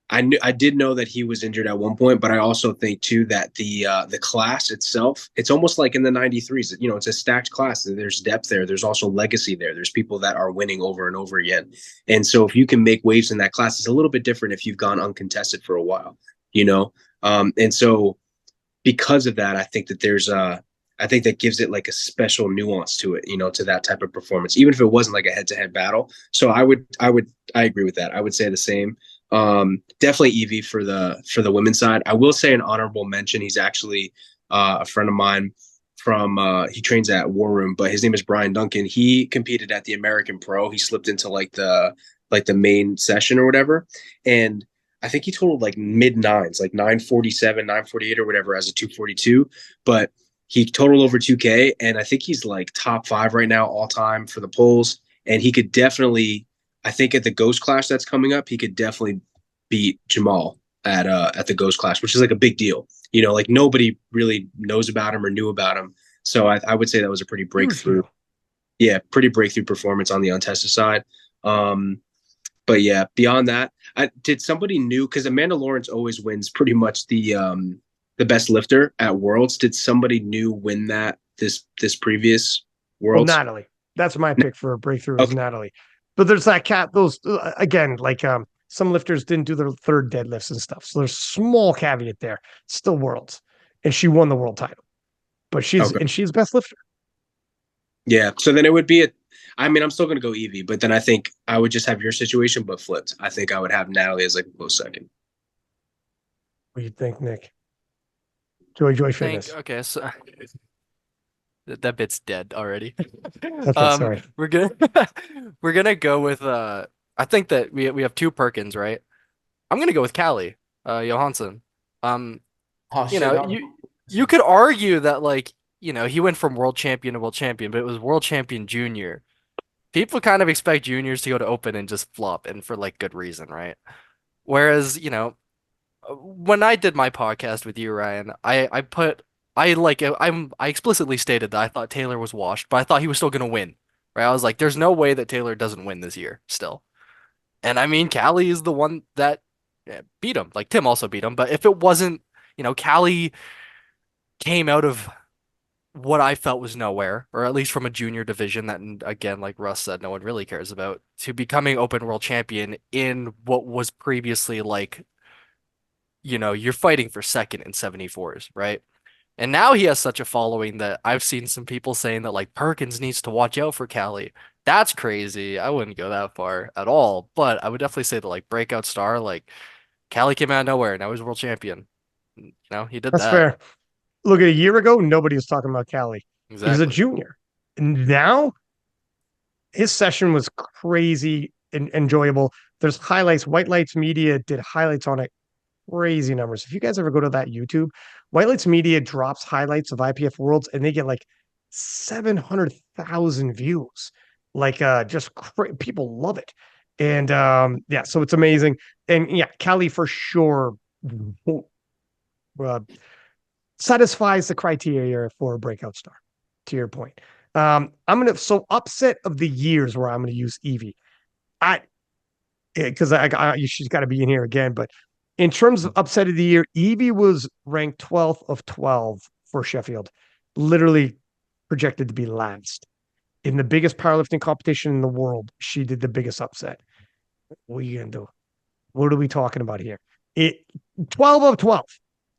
I did know that he was injured at one point, but I also think too that the class itself, it's almost like in the 93s, it's a stacked class. There's depth there. There's also legacy there. There's people that are winning over and over again. And so if you can make waves in that class, it's a little bit different if you've gone uncontested for a while, and so because of that, I think that I think that gives it like a special nuance to it, to that type of performance, even if it wasn't like a head-to-head battle. So I agree with that. I would say the same. Definitely Evie for the women's side. I will say an honorable mention. He's actually a friend of mine from he trains at War Room, but his name is Brian Duncan. He competed at the American Pro. He slipped into like the main session or whatever. And I think he totaled like mid nines, like 947, 948 or whatever as a 242. But he totaled over 2K, and I think he's like top 5 right now all time for the polls. And he could definitely, I think at the Ghost Clash that's coming up, he could definitely beat Jamal at the Ghost Clash, which is like a big deal. You know, like nobody really knows about him or knew about him. So I would say that was a pretty breakthrough. Yeah, pretty breakthrough performance on the untested side. But yeah, beyond that, did somebody new, because Amanda Lawrence always wins pretty much the best lifter at Worlds. Did somebody new win that this previous Well, Worlds? Natalie. That's my pick for a breakthrough is Okay. Natalie. But there's that cat, those again, like some lifters didn't do their third deadlifts and stuff. So there's small caveat there. Still worlds. And she won the world title. But Okay. she's best lifter. Yeah. So then it would be I mean, I'm still gonna go Evie, but then I think I would just have your situation but flipped. I think I would have Natalie as like a close second. What do you think, Nick? Joy I think Fitness. okay, so that bit's dead already. Okay, sorry. We're gonna we're gonna go with I think that we have two Perkins, right? I'm gonna go with Callie, Johansson. Um, Oh you shit! know, That was- you could argue that like, he went from world champion to world champion, but it was world champion junior. People kind of expect juniors to go to open and just flop, and for like good reason, right? Whereas, when I did my podcast with you, Ryan, I explicitly stated that I thought Taylor was washed, but I thought he was still gonna win. Right? I was like, there's no way that Taylor doesn't win this year still. And I mean, Callie is the one that beat him. Like Tim also beat him, but if it wasn't, Callie came out of what I felt was nowhere, or at least from a junior division that, again, like Russ said, no one really cares about, to becoming open world champion in what was previously like, you're fighting for second in 74s, right? And now he has such a following that I've seen some people saying that like Perkins needs to watch out for Callie. That's crazy. I wouldn't go that far at all, but I would definitely say that like breakout star, like Callie came out of nowhere. Now he's world champion. He did That's that. fair. Look, a year ago, nobody was talking about Callie. He was a Exactly. junior. And now his session was crazy and enjoyable. There's highlights. White Lights Media did highlights on it. Crazy numbers. If you guys ever go to that YouTube, White Lights Media drops highlights of IPF Worlds and they get like 700,000 views. Like people love it. And yeah, so it's amazing. And yeah, Callie for sure uh, satisfies the criteria for a breakout star, to your point. So upset of the years where I'm gonna use Evie. I because she's got to be in here again, but in terms of upset of the year, Evie was ranked 12th of 12 for Sheffield, literally projected to be last. In the biggest powerlifting competition in the world, she did the biggest upset. What are you gonna do? What are we talking about here? It 12 of 12.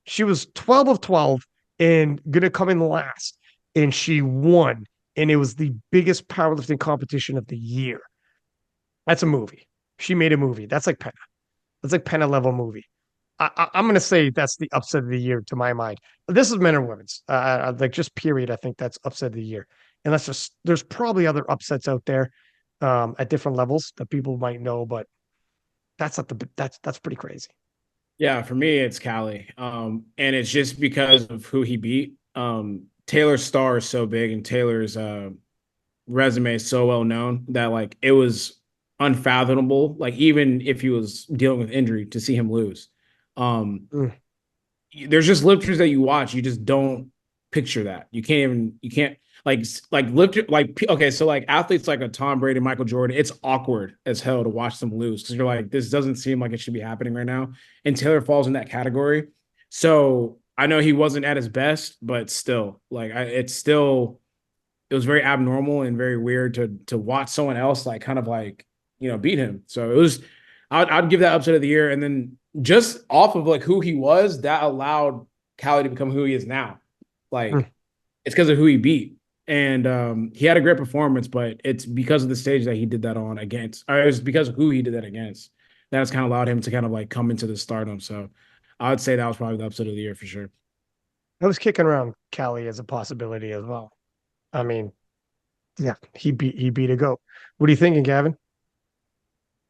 She was 12 of 12 and gonna come in last. And she won. And it was the biggest powerlifting competition of the year. That's a movie. She made a movie. That's like Penna. That's like Penna level movie. I'm gonna say that's the upset of the year to my mind. This is men or women's. Like just period. I think that's upset of the year. And that's just there's probably other upsets out there at different levels that people might know, but that's pretty crazy. Yeah, for me, it's Callie. And it's just because of who he beat. Taylor's star is so big and Taylor's resume is so well known that like it was unfathomable. Like even if he was dealing with injury to see him lose. Mm. There's just lifters that you watch, you just don't picture that. You can't like lifter like okay, so like athletes like a Tom Brady, Michael Jordan, it's awkward as hell to watch them lose because you're like, this doesn't seem like it should be happening right now. And Taylor falls in that category. So I know he wasn't at his best, but still, like it was very abnormal and very weird to watch someone else like kind of like beat him. So it was I'd give that upset of the year, and then just off of like who he was, that allowed Callie to become who he is now. Like Mm. it's because of who he beat, and he had a great performance, but it's because of the stage that he did that on against, or it was because of who he did that against. That's kind of allowed him to kind of like come into the stardom. So I would say that was probably the upset of the year for sure. I was kicking around Callie as a possibility as well. I mean, yeah, he beat a goat. What are you thinking, Gavin?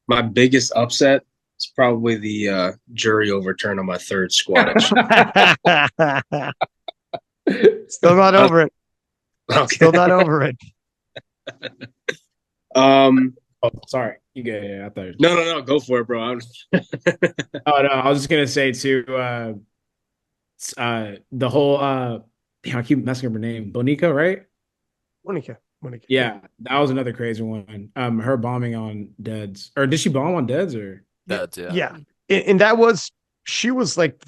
My biggest upset, It's probably the jury overturn on my third squat. Still not over it. Okay. Still not over it. Oh, sorry. You get it. Yeah, I thought. No. Go for it, bro. Oh no, I was just gonna say too. The whole damn, I keep messing up her name. Bonica, right? Monica. Yeah, that was another crazy one. Her bombing on Deads, or did she bomb on Deads, or That's yeah. Yeah. And that was, she was like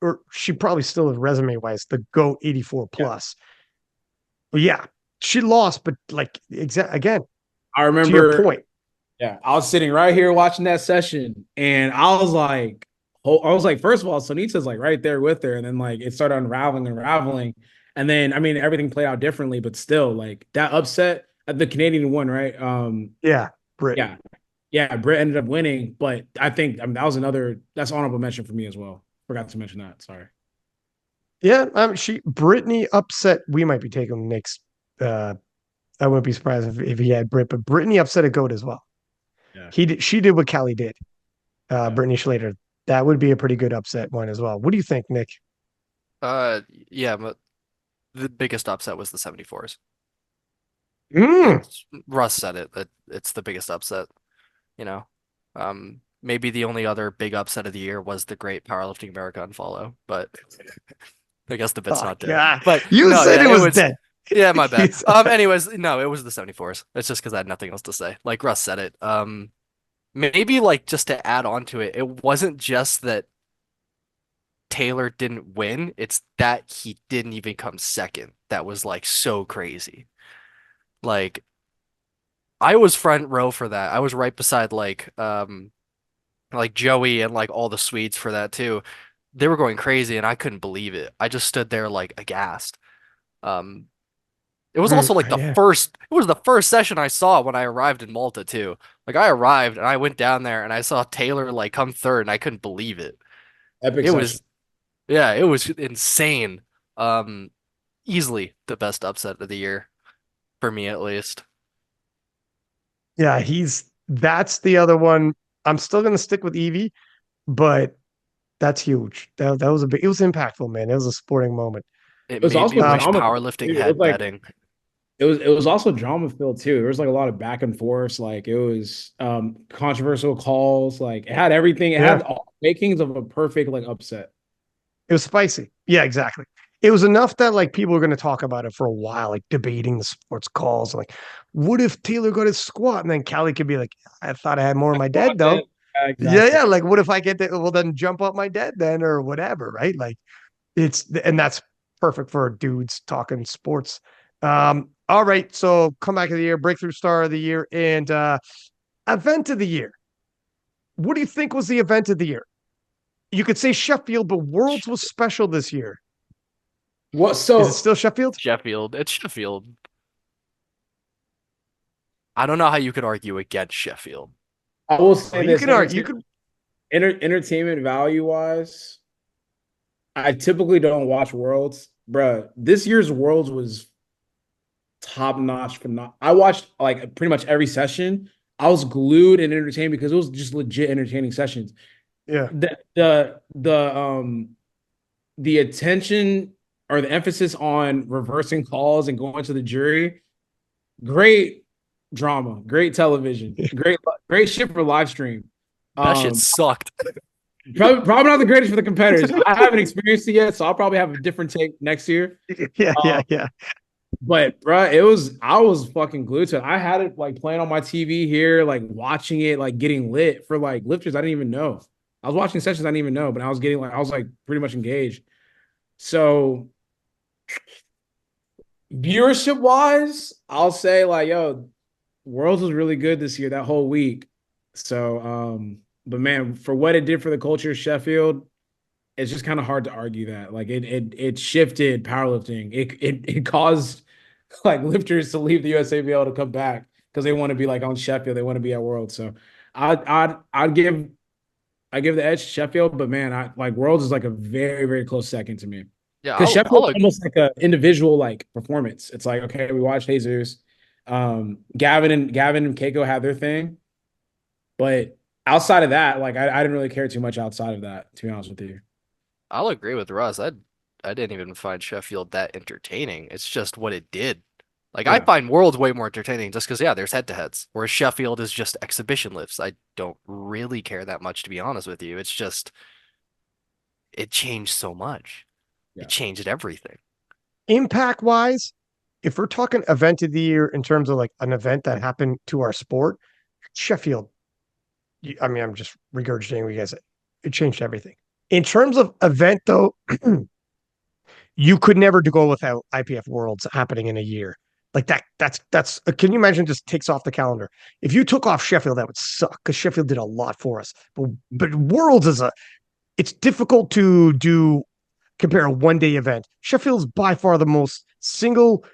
or she probably still is resume wise, the GOAT 84 plus. But yeah, she lost, but like, again, I to remember. your point. Yeah, I was sitting right here watching that session, and I was like, first of all, Sonita's like right there with her, and then like it started unraveling, and then I mean everything played out differently, but still like that upset at the Canadian one, right? Yeah, Brit. Yeah, Britt ended up winning, but I think that's honorable mention for me as well. Forgot to mention that. Sorry. Yeah, Brittany upset. We might be taking Nick's. I wouldn't be surprised if he had Brit, but Brittany upset a GOAT as well. Yeah. She did what Callie did. Yeah. Brittany Schlater. That would be a pretty good upset one as well. What do you think, Nick? Yeah, but the biggest upset was the 74s. Mm. Russ said it, that it's the biggest upset, you know. Maybe the only other big upset of the year was the Great Powerlifting America unfollow, but I guess the bit's not dead. God. But You no, said yeah, it was dead. Yeah, my bad. Anyways, no, it was the 74s. It's just because I had nothing else to say. Like Russ said it. Maybe like just to add on to it, it wasn't just that Taylor didn't win, it's that he didn't even come second. That was like so crazy. Like I was front row for that. I was right beside like Joey and like all the Swedes for that too. They were going crazy and I couldn't believe it. I just stood there like aghast. Um It was also like Yeah. it was the first session I saw when I arrived in Malta too. Like I arrived and I went down there and I saw Taylor like come third and I couldn't believe it. Epic It session. was, yeah, it was insane. Um, Easily the best upset of the year for me at least. Yeah, that's the other one. I'm still gonna stick with Evie, but that's huge. That was it was impactful, man. It was a sporting moment. It was made also me wish drama. powerlifting It was had like betting. it was also drama filled too. There was like a lot of back and forth. Like it was controversial calls. Like it had everything. It had all makings of a perfect like upset. It was spicy. Yeah, exactly. It was enough that like people were going to talk about it for a while, like debating the sports calls. Like, what if Taylor got his squat? And then Callie could be like, I thought I had more of my dead though. Exactly. Yeah. Like, what if I get that? Well, then jump up my dead then or whatever, right? Like, and that's perfect for dudes talking sports. All right. So comeback of the year, breakthrough star of the year, and event of the year. What do you think was the event of the year? You could say Sheffield, but Worlds was special this year. What? So Is it still Sheffield? Sheffield. It's Sheffield. I don't know how you could argue against Sheffield. I will say You this: can argue. You could. entertainment value wise, I typically don't watch Worlds, bruh. This year's Worlds was top notch. I watched like pretty much every session. I was glued and entertained because it was just legit entertaining sessions. Yeah. The attention or the emphasis on reversing calls and going to the jury, great drama, great television, great shit for live stream. That shit sucked. Probably not the greatest for the competitors. I haven't experienced it yet, so I'll probably have a different take next year. Yeah. But bro, I was fucking glued to it. I had it like playing on my TV here, like watching it, like getting lit for like lifters I didn't even know. I was watching sessions I didn't even know, but I was like pretty much engaged. So viewership wise, I'll say like, yo, Worlds was really good this year, that whole week. So but man, for what it did for the culture of Sheffield, it's just kind of hard to argue that. Like it shifted powerlifting. It caused like lifters to leave the USABL to come back because they want to be like on Sheffield. They want to be at Worlds. So I'd give the edge to Sheffield, but man, I like Worlds is like a very, very close second to me. Yeah, Because Sheffield is almost like an individual like performance. It's like, okay, we watched Jesus. Gavin and Keiko had their thing, but outside of that, like I didn't really care too much outside of that, to be honest with you. I'll agree with Russ. I didn't even find Sheffield that entertaining. It's just what it did. Like I Yeah. find Worlds way more entertaining just because yeah, there's head-to-heads. Whereas Sheffield is just exhibition lifts. I don't really care that much to be honest with you. It's just it changed so much. It Yeah. changed everything. Impact wise, if we're talking event of the year in terms of like an event that happened to our sport, Sheffield, I mean, I'm just regurgitating what you guys said. It changed everything. In terms of event, though, you could never go without IPF Worlds happening in a year. Like that's. Can you imagine? Just takes off the calendar. If you took off Sheffield, that would suck because Sheffield did a lot for us. But Worlds is a. It's difficult to do compare a 1 day event. Sheffield's by far the most single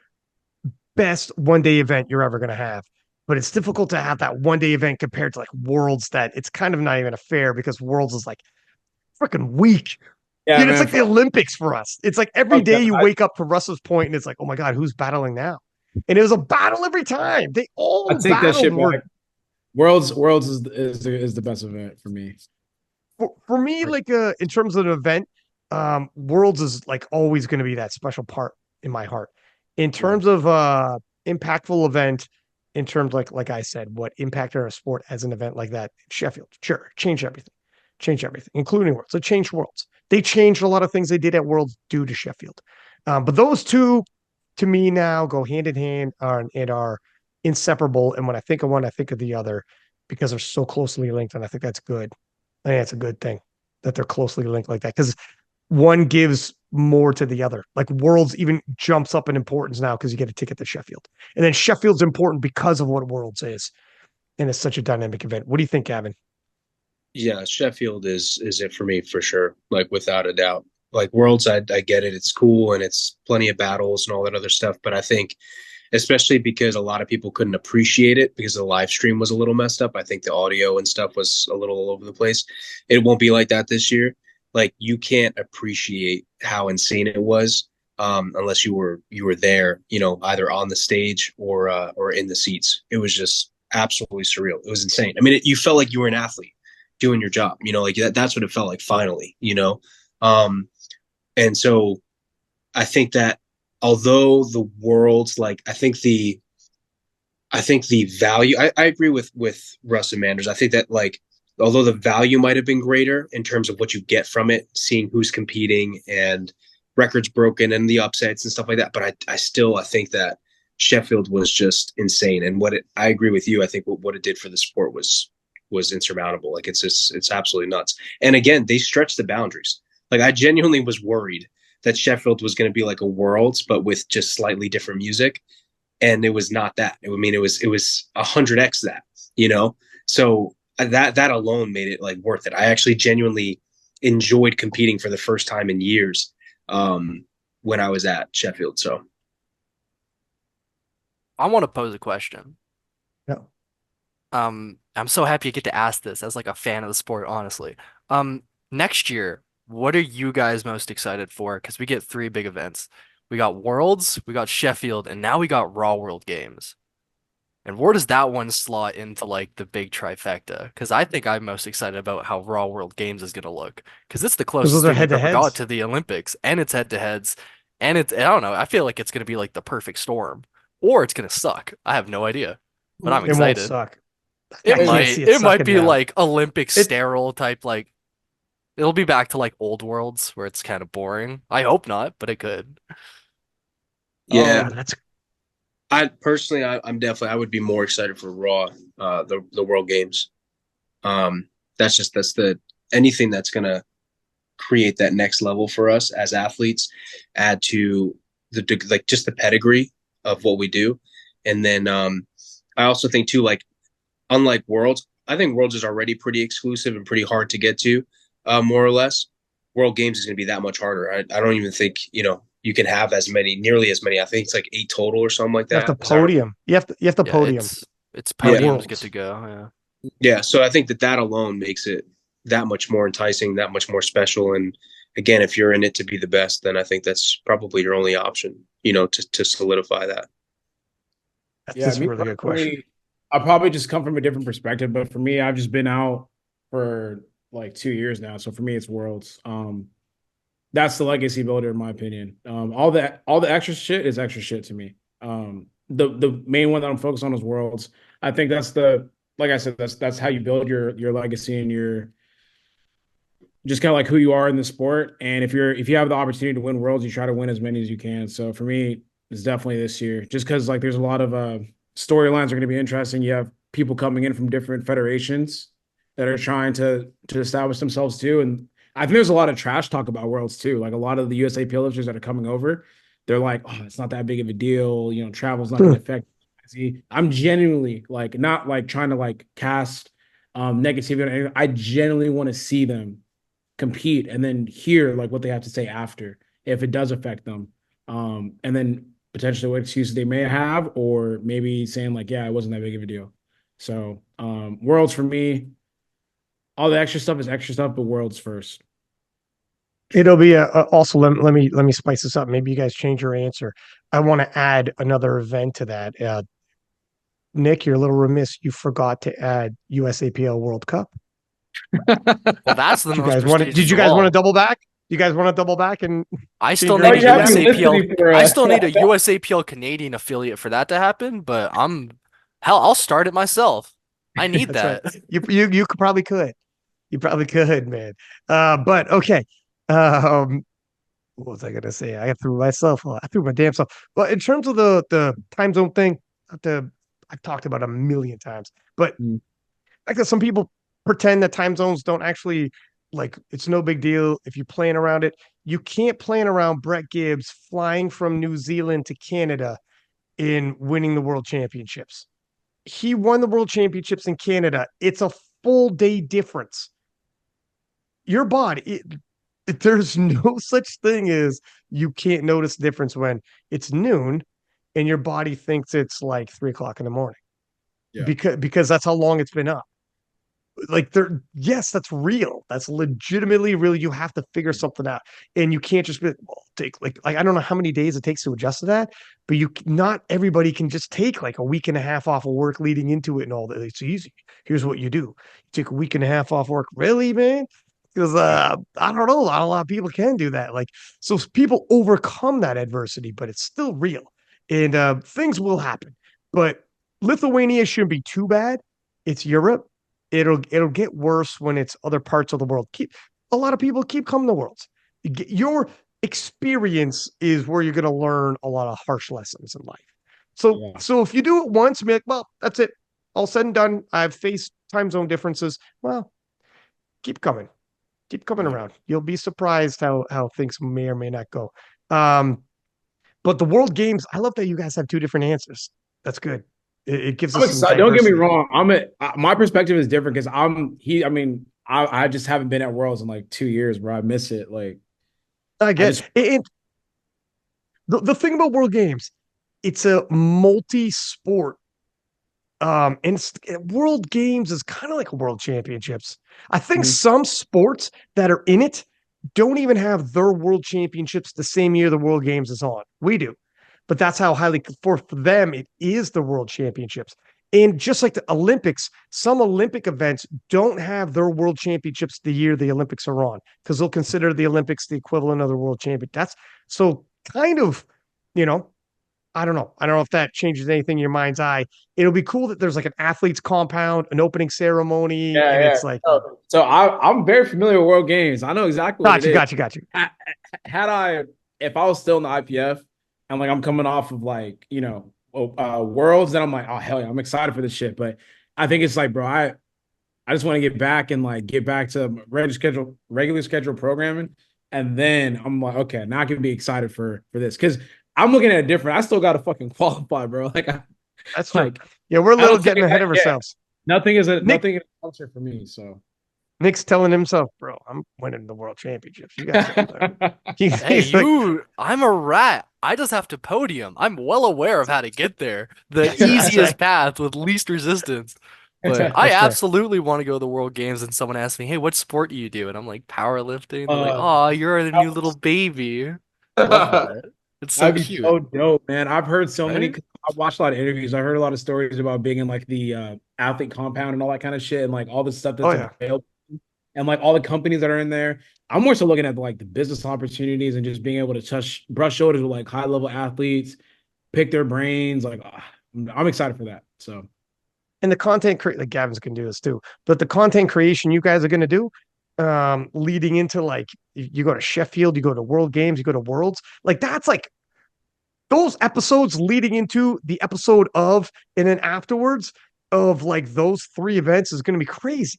best 1 day event you're ever going to have. But it's difficult to have that 1 day event compared to like Worlds that it's kind of not even a fair because Worlds is like freaking weak. Yeah, Dude, it's man. like the Olympics for us. It's like every Fuck day that. you wake up to Russell's point and it's like, oh my God, who's battling now? And it was a battle every time. They all I take that battled. shit back. Worlds is the best event for me. For me, like in terms of an event, Worlds is like always going to be that special part in my heart. In terms of impactful event, in terms like I said, what impacted our sport as an event like that, Sheffield, sure, change everything, including Worlds. It changed Worlds. They changed a lot of things they did at Worlds due to Sheffield. But those two, to me, now go hand in hand and are inseparable. And when I think of one, I think of the other because they're so closely linked, and I think that's good. I think it's a good thing that they're closely linked like that because one gives more to the other. Like Worlds even jumps up in importance now because you get a ticket to Sheffield. And then Sheffield's important because of what Worlds is. And it's such a dynamic event. What do you think, Gavin? Yeah, Sheffield is it for me for sure, like without a doubt. Like Worlds, I get it, it's cool and it's plenty of battles and all that other stuff, but I think especially because a lot of people couldn't appreciate it because the live stream was a little messed up. I think the audio and stuff was a little all over the place. It won't be like that this year. Like you can't appreciate how insane it was unless you were there, either on the stage or in the seats. It was just absolutely surreal. It was insane. I mean, you felt like you were an athlete doing your job, like that's what it felt like finally. And so I think that although the world's like, I think the value, I agree with Russ and Manders. I think that like, although the value might have been greater in terms of what you get from it, seeing who's competing and records broken and the upsets and stuff like that. But I think that Sheffield was just insane. And I agree with you. I think what it did for the sport was insurmountable. Like it's absolutely nuts. And again, they stretched the boundaries. Like I genuinely was worried that Sheffield was going to be like a Worlds, but with just slightly different music. And it was not that. I mean, it was 100x that. So that alone made it like worth it. I actually genuinely enjoyed competing for the first time in years when I was at Sheffield. So I want to pose a question. No. I'm so happy you get to ask this as like a fan of the sport, honestly. Next year, what are you guys most excited for? Because we get three big events. We got Worlds, we got Sheffield, and now we got Raw World Games. And where does that one slot into like the big trifecta? Because I think I'm most excited about how Raw World Games is gonna look. Because it's the Because closest those are thing head we've to ever got heads. to the Olympics, and it's head to heads, and I don't know. I feel like it's gonna be like the perfect storm, or it's gonna suck. I have no idea, but I'm It won't excited. suck. It I can't might. see it It might sucking be now. like Olympic It sterile type. Like it'll be back to like old worlds where it's kind of boring. I hope not, but it could. yeah, that's I personally, I'm definitely, I would be more excited for Raw, the World Games. That's the anything that's gonna create that next level for us as athletes, add to like just the pedigree of what we do, and then I also think too, like unlike Worlds, I think Worlds is already pretty exclusive and pretty hard to get to, more or less. World Games is going to be that much harder. I don't even think you can have nearly as many. I think it's like 8 total or something like you have to that. Is that right? podium. You have to Yeah, podium it's at Yeah, podiums get to Worlds. go. yeah. So I think that alone makes it that much more enticing, that much more special. And again, if you're in it to be the best, then I think that's probably your only option. To solidify that. That's Yeah, just a me really good question. personally, I probably just come from a different perspective, but for me, I've just been out for like 2 years now. So for me, it's Worlds. That's the legacy builder, in my opinion. All the extra shit is extra shit to me. The main one that I'm focused on is Worlds. I think that's the like I said, that's how you build your legacy and your just kind of like who you are in the sport. And if you have the opportunity to win Worlds, you try to win as many as you can. So for me, it's definitely this year, just because like there's a lot of storylines are going to be interesting. You have people coming in from different federations that are trying to establish themselves too, and I think there's a lot of trash talk about Worlds too. Like a lot of the USA lifters that are coming over, they're like, "Oh, it's not that big of a deal. You know, travel's not going to affect." I'm genuinely like not like trying to like cast negativity on anything. I genuinely want to see them compete and then hear like what they have to say after if it does affect them. And then potentially what excuses they may have, or maybe saying like, yeah, it wasn't that big of a deal. So Worlds for me, all the extra stuff is extra stuff, but Worlds first. It'll be also let me spice this up. Maybe you guys change your answer. I want to add another event to that. Nick, you're a little remiss. You forgot to add USAPL World Cup. Well, that's the Did you most guys want to? prestigious Did you of guys want to all. double back? You guys want to double back and I change still your need a answer to that? USAPL. I still need a USAPL Canadian affiliate for that to happen, but hell, I'll start it myself. I need That's right. that. You probably could. You probably could, man. But okay. Um, what was I gonna say? I threw myself. I threw my damn self. But in terms of the time zone thing, I've talked about it a million times. But Mm. like some people pretend that time zones don't actually like it's no big deal if you plan around it. You can't plan around Brett Gibbs flying from New Zealand to Canada in winning the world championships. He won the world championships in Canada. It's a full day difference. Your body, there's no such thing as you can't notice the difference when it's noon and your body thinks it's like 3 o'clock in the morning. Yeah. Because that's how long it's been up. Like there, yes, that's real. That's legitimately real. You have to figure something out, and you can't just be like, well, take like I don't know how many days it takes to adjust to that, but not everybody can just take like a week and a half off of work leading into it and all that. It's easy. Here's what you do: you take a week and a half off work. Really, man? Because I don't know, not a lot of people can do that. Like so, people overcome that adversity, but it's still real, and things will happen. But Lithuania shouldn't be too bad. It's Europe. It'll get worse when it's other parts of the world. A lot of people keep coming to Worlds. Your experience is where you're going to learn a lot of harsh lessons in life. So if you do it once, be like, well, that's it. All said and done. I've faced time zone differences. Well, keep coming. Keep coming around. You'll be surprised how things may or may not go. But the World Games, I love that you guys have two different answers. That's good. It gives I'm us some excited. Don't get me diversity. wrong. My perspective is different because I mean, I just haven't been at Worlds in like 2 years, bro. I miss it. Like I get it. The thing about World Games, it's a multi-sport. And World Games is kind of like World Championships. I think some sports that are in it don't even have their World Championships the same year the World Games is on. We do, but that's how highly for them it is the World Championships. And just like the Olympics, some Olympic events don't have their World Championships the year the Olympics are on because they'll consider the Olympics the equivalent of the World Champion. That's so kind of, you know, I don't know. I don't know if that changes anything in your mind's eye. It'll be cool that there's like an athlete's compound, an opening ceremony, and it's like. So I'm very familiar with World Games. I know exactly what it is. Got you. If I was still in the IPF and like I'm coming off of like, Worlds, then I'm like, oh hell yeah, I'm excited for this shit. But I think it's like, bro, I just want to get back and like get back to regular schedule programming. And then I'm like, okay, now I can be excited for this. Because I'm looking at it different. I still got to fucking qualify, bro. Like, that's like, yeah, we're a little getting ahead of ourselves. Nothing is a concert for me. So Nick's telling himself, bro, I'm winning the world championships. You guys, hey, I'm a rat. I just have to podium. I'm well aware of how to get there. The easiest path with least resistance. But I absolutely want to go to the World Games, and someone asks me, "Hey, what sport do you do?" And I'm like, "Powerlifting." They're like, "Oh, you're the new little baby." Love that. It's so cute. So dope, man. I've heard so many. I've watched a lot of interviews. I heard a lot of stories about being in like the athlete compound and all that kind of shit, and like all the stuff that's available. and like all the companies that are in there. I'm more so looking at like the business opportunities and just being able to brush shoulders with like high level athletes, pick their brains. Like I'm excited for that. So And the content like Gavin's can do this too, but the content creation you guys are going to do, leading into like you go to Sheffield, you go to World Games, you go to Worlds, like that's like those episodes leading into the episode of and then afterwards of like those three events is going to be crazy.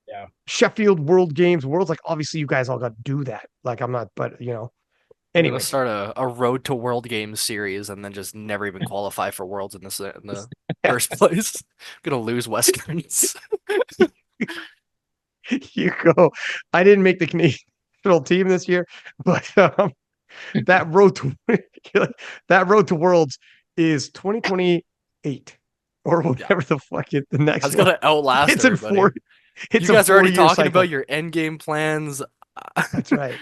yeah. Sheffield, World Games, Worlds, like obviously you guys all got to do that. Like I'm not, but you know, I'm gonna anyway. start a road to World Games series and then just never even qualify for Worlds in the first place. I'm gonna lose Westerns. You go. I didn't make the Canadian national team this year, but that road to that road to Worlds is 2028 or whatever the fuck it the I next was one. gonna outlast It's in everybody. four. It's You guys are already 4-year talking cycle. about your end game plans. That's right.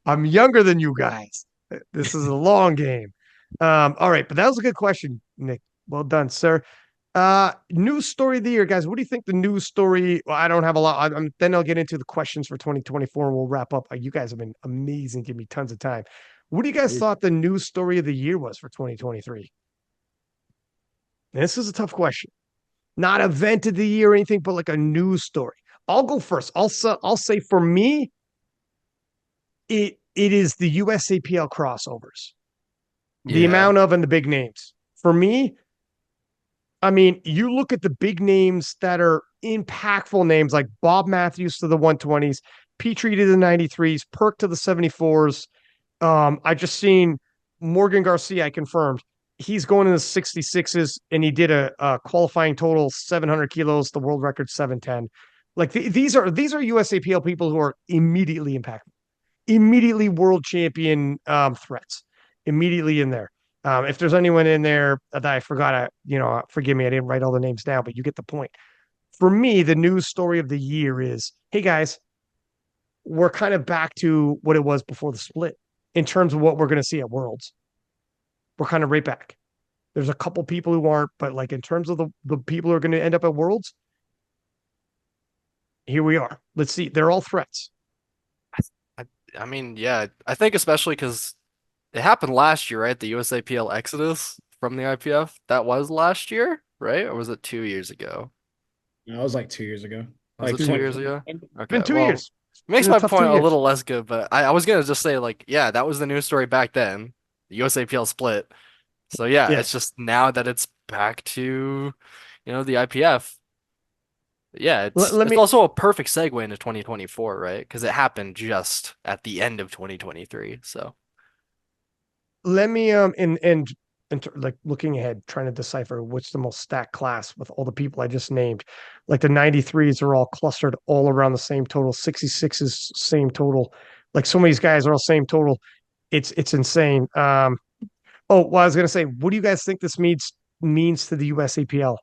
I'm younger than you guys. This is a long game. All right, but that was a good question, Nick. Well done, sir. News story of the year, guys. What do you think the news story? Well, I don't have a lot. Then I'll get into the questions for 2024 and we'll wrap up. You guys have been amazing. Give me tons of time. What do you guys thought the news story of the year was for 2023? This is a tough question. Not event of the year or anything, but like a news story. I'll go first. I'll say for me, it is the USAPL crossovers. The amount of and the big names. For me, I mean, you look at the big names that are impactful names like Bob Matthews to the 120s, Petrie to the 93s, Perk to the 74s. I just seen Morgan Garcia, I confirmed. He's going in the 66s and he did a qualifying total 700 kilos, the world record 710. Like these are USAPL people who are immediately impactful, immediately world champion threats, immediately in there. If there's anyone in there that I forgot, forgive me, I didn't write all the names down, but you get the point. For me, the news story of the year is, hey guys, we're kind of back to what it was before the split in terms of what we're going to see at Worlds. We're kind of right back. There's a couple people who aren't, but like in terms of the people who are going to end up at Worlds, here we are. Let's see. They're all threats. I mean, yeah, I think especially because it happened last year, right? The USAPL exodus from the IPF. That was last year, right? Or was it 2 years ago? No, it was like 2 years ago. Was Like it 2 years ago? It's Okay, been 2 years. Makes It's been my a tough point 2 a years. little less good, but I was gonna just say like, yeah, that was the news story back then. The USAPL split. So yeah, Yes. it's just now that it's back to, the IPF. Yeah, Let it's me also a perfect segue into 2024, right? Because it happened just at the end of 2023. So and like looking ahead, trying to decipher what's the most stacked class with all the people I just named. Like the 93s are all clustered all around the same total. 66 is same total. Like some of these guys are all same total. It's insane. Oh, well, I was gonna say, what do you guys think this means to the USAPL?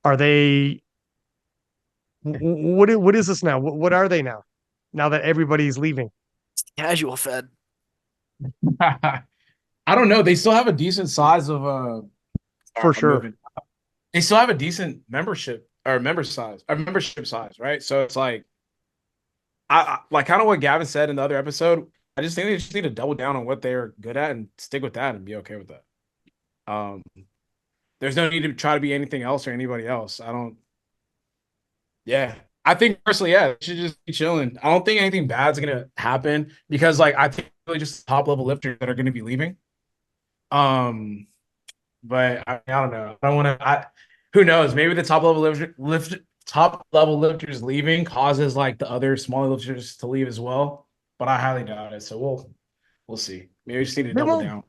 Are they what is this now? What are they now? Now that everybody's leaving, casual fed. I don't know. They still have a decent size of for sure. They still have a decent membership or membership size, right? So it's like I like kind of what Gavin said in the other episode. I just think they just need to double down on what they're good at and stick with that and be okay with that. Um, there's no need to try to be anything else or anybody else. I don't. Yeah, I think personally, yeah, they should just be chilling. I don't think anything bad's gonna happen because, like, I think really just top level lifters that are gonna be leaving. But I don't know. I don't want to. Who knows? Maybe the top level lifters leaving causes like the other smaller lifters to leave as well. But I highly doubt it. So we'll see. Maybe we just need to double down.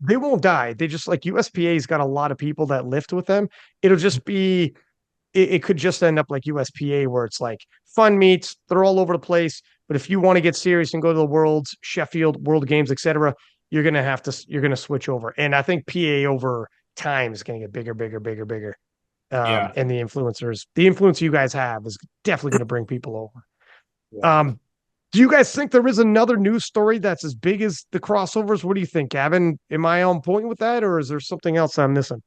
They won't die. They just like USPA's got a lot of people that lift with them. It'll just be it could just end up like USPA where it's like fun meets, they're all over the place. But if you want to get serious and go to the Worlds, Sheffield, World Games, etc., you're gonna switch over. And I think PA over time is gonna get bigger, bigger, bigger, bigger. Yeah. And the influence you guys have is definitely gonna bring people over. Yeah. Do you guys think there is another news story that's as big as the crossovers? What do you think, Gavin? Am I on point with that, or is there something else I'm missing?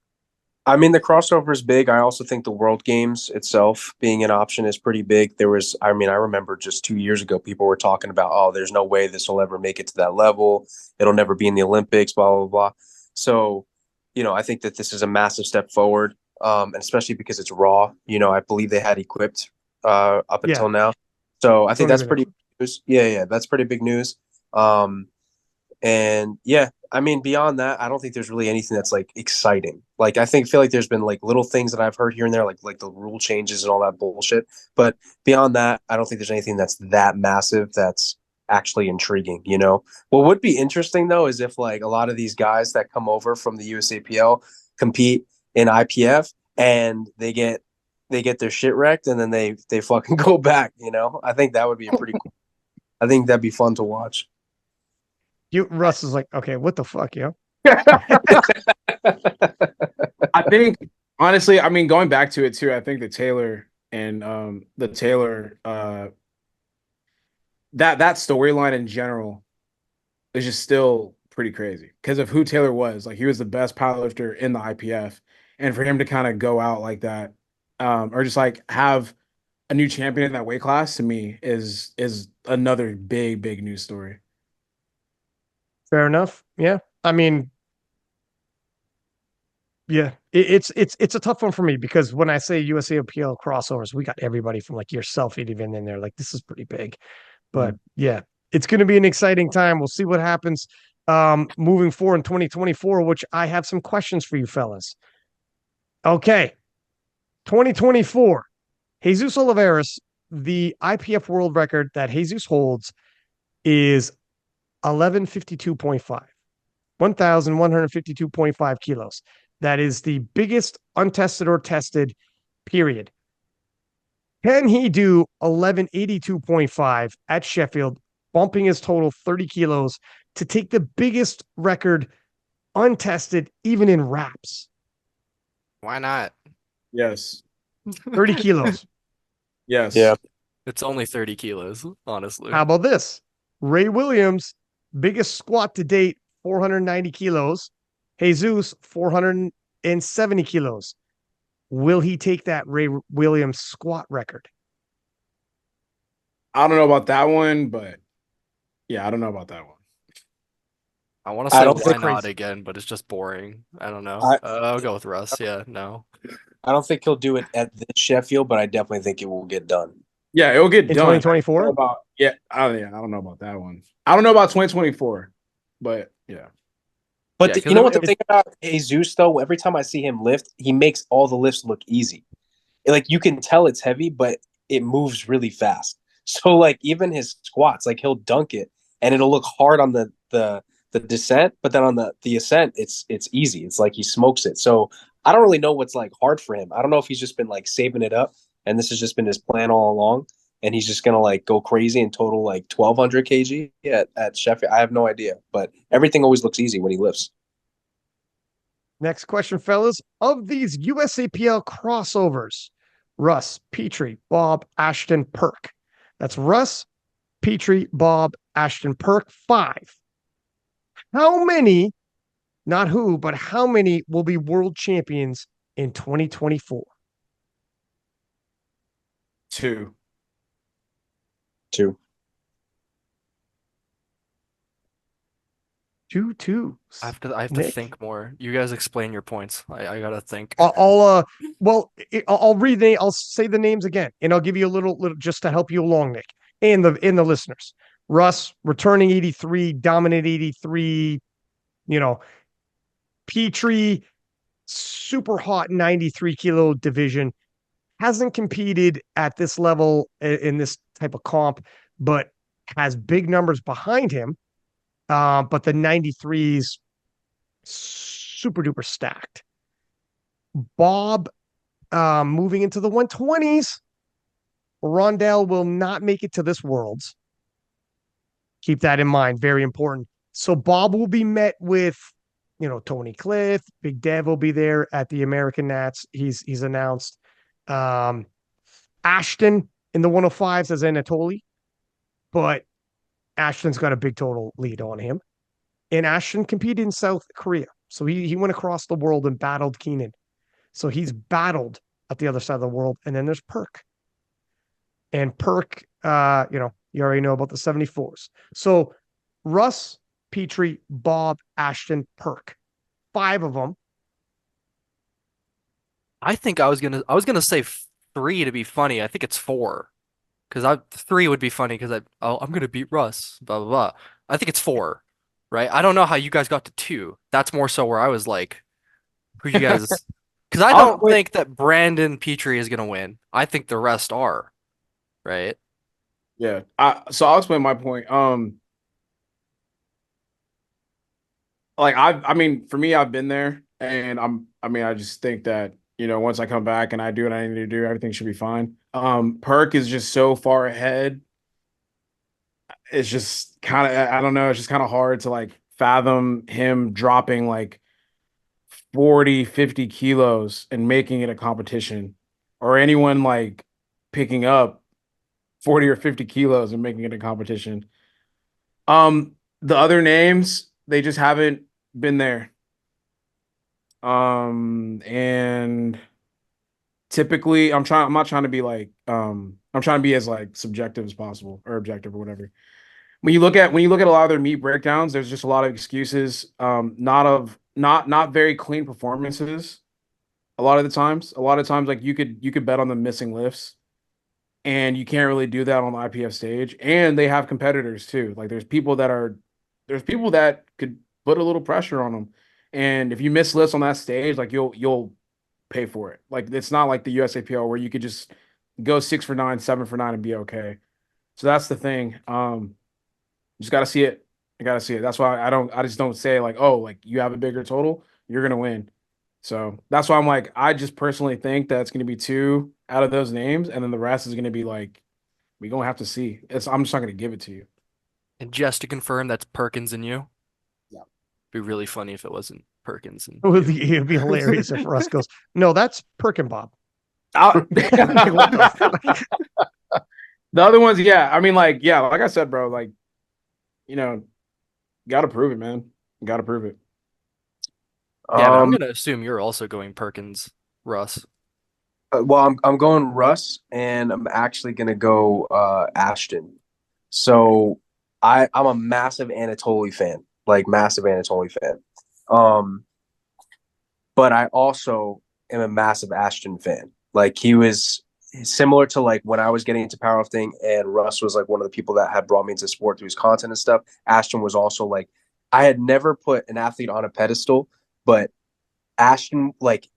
I mean, the crossover is big. I also think the World Games itself being an option is pretty big. I mean, I remember just 2 years ago, people were talking about, oh, there's no way this will ever make it to that level. It'll never be in the Olympics, blah, blah, blah. So, I think that this is a massive step forward, and especially because it's Raw. I believe they had equipped up Yeah, until now. So I think don't that's even know. pretty news. Yeah, yeah, that's pretty big news. And yeah, I mean, beyond that, I don't think there's really anything that's like exciting. Like feel like there's been like little things that I've heard here and there, like the rule changes and all that bullshit. But beyond that, I don't think there's anything that's that massive that's actually intriguing. What would be interesting though is if like a lot of these guys that come over from the USAPL compete in IPF and they get their shit wrecked and then they fucking go back. I think that would be a pretty cool. I think that'd be fun to watch. Russ is like, okay, what the fuck, yo? I think honestly, I mean, going back to it too, I think the Taylor and that storyline in general is just still pretty crazy because of who Taylor was. Like he was the best powerlifter in the IPF, and for him to kind of go out like that, or just like have a new champion in that weight class to me is another big news story. Fair enough. Yeah. I mean, yeah, it's a tough one for me because when I say USAPL crossovers, we got everybody from like yourself even in there. Like this is pretty big. But yeah, it's going to be an exciting time. We'll see what happens moving forward in 2024, which I have some questions for you fellas. Okay. 2024. Jesus Oliveras, the IPF world record that Jesus holds is 1152.5. 1,152.5 kilos. That is the biggest untested or tested period. Can he do 1182.5 at Sheffield, bumping his total 30 kilos to take the biggest record untested, even in wraps? Why not? Yes. 30 kilos. Yes. Yeah. It's only 30 kilos, honestly. How about this? Ray Williams, biggest squat to date, 490 kilos. Jesus, 470 kilos. Will he take that Ray Williams squat record? I don't know about that one, but yeah, I don't know about that one. I want to I say don't why think not crazy. again, but it's just boring. I don't know. I I'll go with Russ. Yeah, no. I don't think he'll do it at this Sheffield, but I definitely think it will get done. Yeah, it'll get In done. 2024? Yeah, I don't know about that one. I don't know about 2024, but yeah. But Yeah, you 'cause know what the it- thing about Jesus though? Every time I see him lift, he makes all the lifts look easy. Like you can tell it's heavy, but it moves really fast. So like even his squats, like he'll dunk it and it'll look hard on the descent, but then on the ascent, it's easy. It's like he smokes it. So I don't really know what's like hard for him. I don't know if he's just been like saving it up and this has just been his plan all along. And he's just gonna like go crazy and total like 1,200 kg at Sheffield. I have no idea, but everything always looks easy when he lifts. Next question, fellas. Of these USAPL crossovers, Russ, Petrie, Bob, Ashton, Perk. That's Russ, Petrie, Bob, Ashton, Perk. 5. How many, not who, but how many will be world champions in 2024? 2. 2. 2. I have to Nick. think more. You guys explain your points. I gotta think. I'll read I'll say the names again, and I'll give you a little just to help you along, Nick, and the listeners. Russ returning 83, dominant 83. Petrie, super hot 93 kilo division, hasn't competed at this level in this type of comp, but has big numbers behind him. But the 93s super duper stacked. Bob moving into the 120s. Rondell will not make it to this Worlds. Keep that in mind. Very important. So Bob will be met with, Tony Cliff. Big Dev will be there at the American Nats. He's announced. Ashton in the 105s as Anatoly, but Ashton's got a big total lead on him. And Ashton competed in South Korea. So he went across the world and battled Keenan. So he's battled at the other side of the world. And then there's Perk. And Perk, you already know about the 74s. So Russ, Petrie, Bob, Ashton, Perk. 5 of them. I think I was gonna say 3 to be funny. I think it's 4 because I 3 would be funny because I'm gonna beat Russ. Blah blah blah. I think it's 4, right? I don't know how you guys got to 2. That's more so where I was like, who you guys? Because I don't Wait, think that Brandon Petrie is gonna win. I think the rest are, right? yeah. So I'll explain my point. Like I mean, for me, I've been there, and I just think that once I come back and I do what I need to do, everything should be fine. Perk is just so far ahead. It's just kind of, I don't know, it's just kind of hard to like fathom him dropping like 40, 50 kilos and making it a competition, or anyone like picking up 40 or 50 kilos and making it a competition. The other names, they just haven't been there. And typically I'm not trying to be like, I'm trying to be as like subjective as possible or objective or whatever. When you look at a lot of their meet breakdowns, there's just a lot of excuses, not very clean performances. A lot of times, like you could bet on them missing lifts, and you can't really do that on the IPF stage. And they have competitors too. Like there's people that could put a little pressure on them, and if you miss lifts on that stage, like you'll pay for it. Like it's not like the USAPL where you could just go 6 for 9, 7 for 9 and be okay. So that's the thing. Just gotta see it. I gotta see it. That's why I just don't say like, oh, like you have a bigger total, you're gonna win. So that's why I'm like, I just personally think that it's gonna be 2 out of those names, and then the rest is gonna be like, we gonna have to see. I'm just not gonna give it to you. And just to confirm, that's Perkins and you. Yeah. Be really funny if it wasn't Perkins and It'd be hilarious if Russ goes, no, that's Perk and Bob. What the fuck? The other ones, yeah. I mean, like, yeah, like I said, bro, like, you know, gotta prove it, man. Gotta prove it. Gavin, I'm gonna assume you're also going Perkins, Russ. Well, I'm going Russ, and I'm actually gonna go Ashton. So I'm a massive Anatoly fan, like massive Anatoly fan. Um, but I also am a massive Ashton fan. Like he was similar to like when I was getting into powerlifting, and Russ was like one of the people that had brought me into sport through his content and stuff. Ashton was also like, I had never put an athlete on a pedestal, but Ashton, like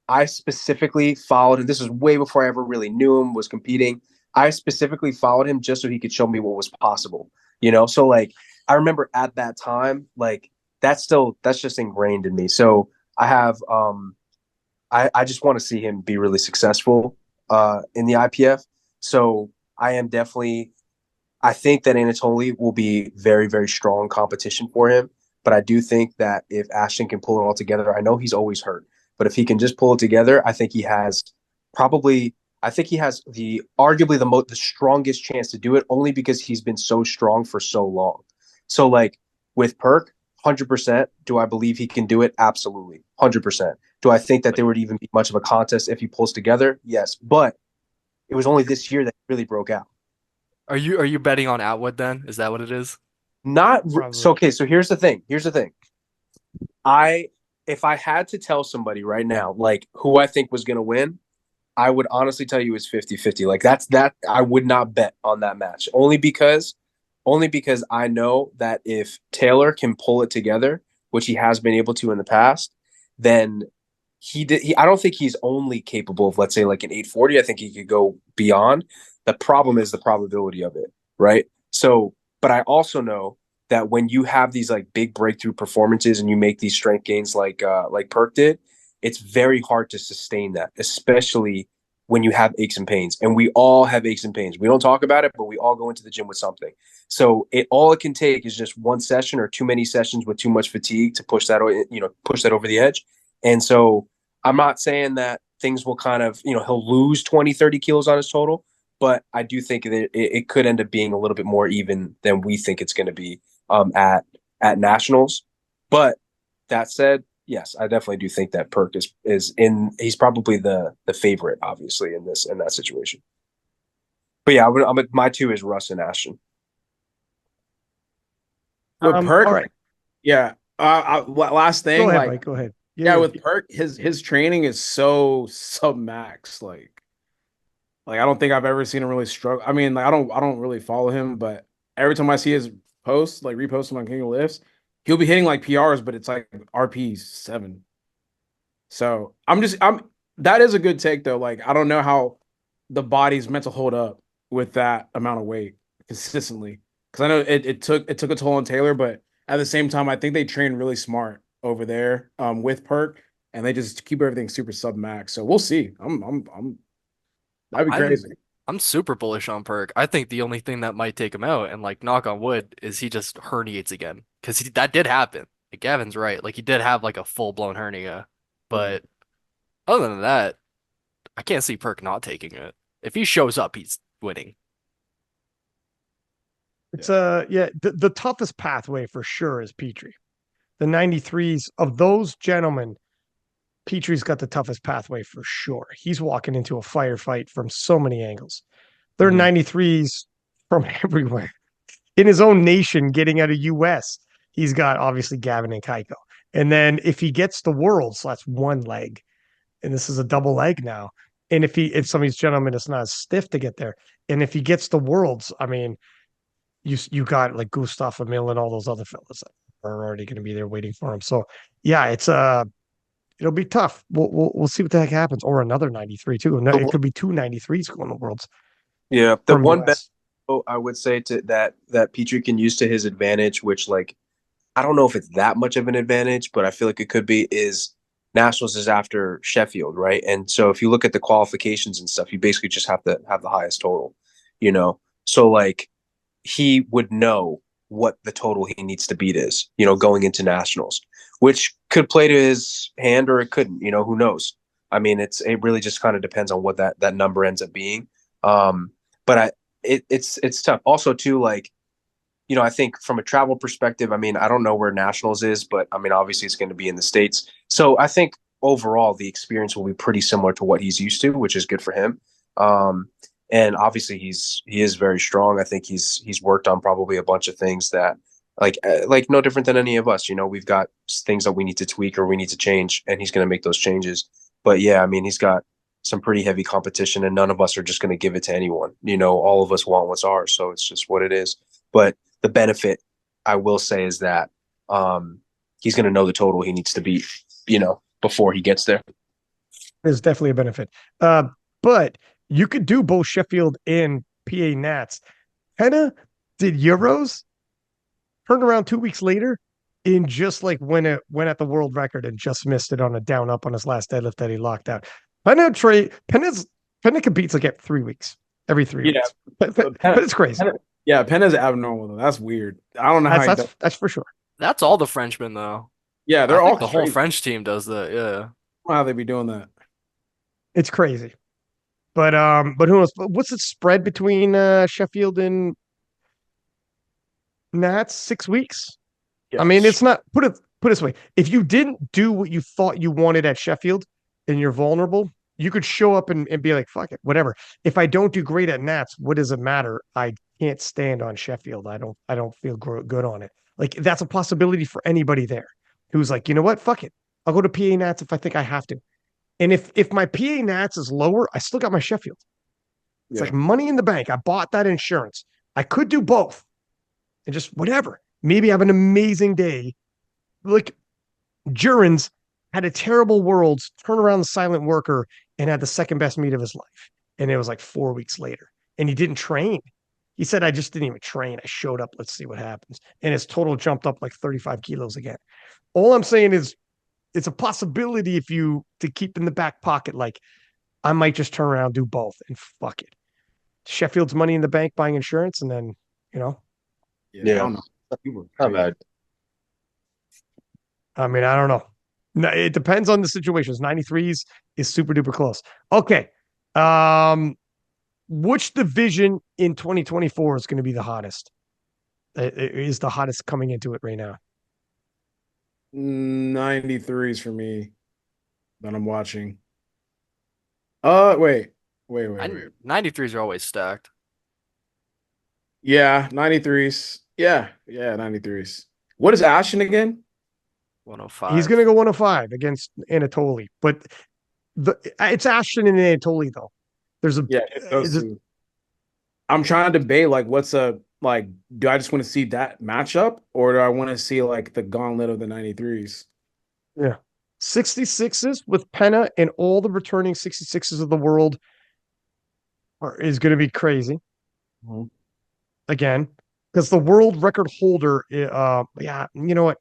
I specifically followed him. This was way before I ever really knew him, was competing. I specifically followed him just so he could show me what was possible, So like I remember at that time, like that's just ingrained in me. So I have I just want to see him be really successful in the IPF. So I think that Anatoly will be very, very strong competition for him. But I do think that if Ashton can pull it all together, I know he's always hurt, but if he can just pull it together, I think he has the arguably the strongest chance to do it, only because he's been so strong for so long. So like with Perk, 100%. Do I believe he can do it? Absolutely, 100%. Do I think that there would even be much of a contest if he pulls together? Yes, but it was only this year that he really broke out. Are you betting on Atwood then? Is that what it is? Probably. So okay. So here's the thing. I If I had to tell somebody right now, like who I think was going to win, I would honestly tell you it's 50-50. Like that I would not bet on that match, only because I know that if Taylor can pull it together, which he has been able to in the past, then I don't think he's only capable of, let's say, like an 840. I think he could go beyond. The problem is the probability of it, right? So, but I also know that when you have these like big breakthrough performances and you make these strength gains like Perk did, it's very hard to sustain that, especially when you have aches and pains. And we all have aches and pains. We don't talk about it, but we all go into the gym with something. So all it can take is just one session or too many sessions with too much fatigue to push that over the edge. And so I'm not saying that things will kind of, he'll lose 20, 30 kilos on his total, but I do think that it could end up being a little bit more even than we think it's going to be at nationals. But that said, yes, I definitely do think that Perk is in. He's probably the favorite, obviously, in that situation. But yeah, my two is Russ and Ashton. With All Perk, right. yeah. Last Go thing, ahead, like, Mike. Go ahead. yeah, Yeah. with Perk, his training is so sub max. Like I don't think I've ever seen him really struggle. I mean, like I don't really follow him, but every time I see his posts, like repost him on King of Lifts, he'll be hitting like PRs, but it's like RP 7. So I'm that is a good take though. Like I don't know how the body's meant to hold up with that amount of weight consistently. Because I know it took a toll on Taylor, but at the same time, I think they train really smart over there with Perk, and they just keep everything super sub max. So we'll see. I'm that'd be I'm crazy. I'm super bullish on Perk. I think the only thing that might take him out, and like knock on wood, is he just herniates again. Because that did happen. Like Gavin's right. Like he did have like a full blown hernia. But other than that, I can't see Perk not taking it. If he shows up, he's winning. It's yeah, the toughest pathway for sure is Petrie. The 93s of those gentlemen, Petrie's got the toughest pathway for sure. He's walking into a firefight from so many angles. They're 93s from everywhere. In his own nation, getting out of US, he's got obviously Gavin and Kaiko. And then if he gets the world, so that's one leg. And this is a double leg now. And if some of these gentlemen it's not as stiff to get there. And if he gets the worlds, I mean, you got like Gustav Emil and all those other fellas that are already going to be there waiting for him. So yeah, it'll be tough. We'll see what the heck happens. Or another 93 too. No, it could be two 93s going to worlds Yeah, the from one US. I would say to that Petrie can use to his advantage, which like I don't know if it's that much of an advantage, but I feel like it could be, is Nationals is after Sheffield, right? And so if you look at the qualifications and stuff, you basically just have to have the highest total, you know? So like he would know what the total he needs to beat is, going into Nationals, which could play to his hand or it couldn't, who knows? I mean, it really just kind of depends on what that number ends up being. But it's tough. Also, too, like, I think from a travel perspective, I mean, I don't know where Nationals is, but I mean, obviously it's going to be in the States. So I think overall the experience will be pretty similar to what he's used to, which is good for him. And obviously he is very strong. I think he's worked on probably a bunch of things that like no different than any of us. We've got things that we need to tweak or we need to change, and he's going to make those changes. But yeah, I mean, he's got some pretty heavy competition, and none of us are just going to give it to anyone. All of us want what's ours, so it's just what it is. But the benefit, I will say, is that he's going to know the total he needs to beat, before he gets there. There's definitely a benefit. But you could do both Sheffield and PA Nats. Henna did Euros, turned around 2 weeks later, and just like went at the world record and just missed it on a down up on his last deadlift that he locked out. Penna competes like every 3 weeks. But it's crazy. Yeah, Penna's abnormal though. That's weird. I don't know how he does. That's for sure. That's all the Frenchmen though. Yeah, I they're all think the whole crazy. French team does that. Yeah. I don't know how they be doing that. It's crazy. But who knows? What's the spread between Sheffield and Nats? 6 weeks. I mean, it's not put it this way. If you didn't do what you thought you wanted at Sheffield and you're vulnerable, you could show up and be like, fuck it, whatever. If I don't do great at Nats, what does it matter? I can't stand on Sheffield. I don't feel good on it. Like that's a possibility for anybody there who's like, you know what? Fuck it. I'll go to PA Nats if I think I have to. And if my PA Nats is lower, I still got my Sheffield. It's like money in the bank. I bought that insurance. I could do both and just whatever. Maybe have an amazing day. Like Jurens had a terrible Worlds, turn around the silent worker, and had the second best meet of his life. And it was like 4 weeks later. And he didn't train. He said, I just didn't even train. I showed up. Let's see what happens. And his total jumped up like 35 kilos again. All I'm saying is it's a possibility to keep in the back pocket. Like I might just turn around, do both, and fuck it. Sheffield's money in the bank buying insurance. And then, Yeah. Yeah. I don't know. Not bad. I mean, I don't know. No, it depends on the situations. 93s is super duper close. Okay. Which division in 2024 is going to be the hottest? It is the hottest coming into it right now? 93s for me that I'm watching. Wait. 93s are always stacked. Yeah, 93s. Yeah, 93s. What is Ashton again? He's going to 105. go 105 against Anatoly, but it's Ashton and Anatoly though. There's a Yeah, it's those two. I'm trying to debate like what's a like do I just want to see that matchup or do I want to see like the gauntlet of the 93s? yeah 66s with Penna and all the returning 66s of the world is going to be crazy Mhm. again because the world record holder, yeah, you know what?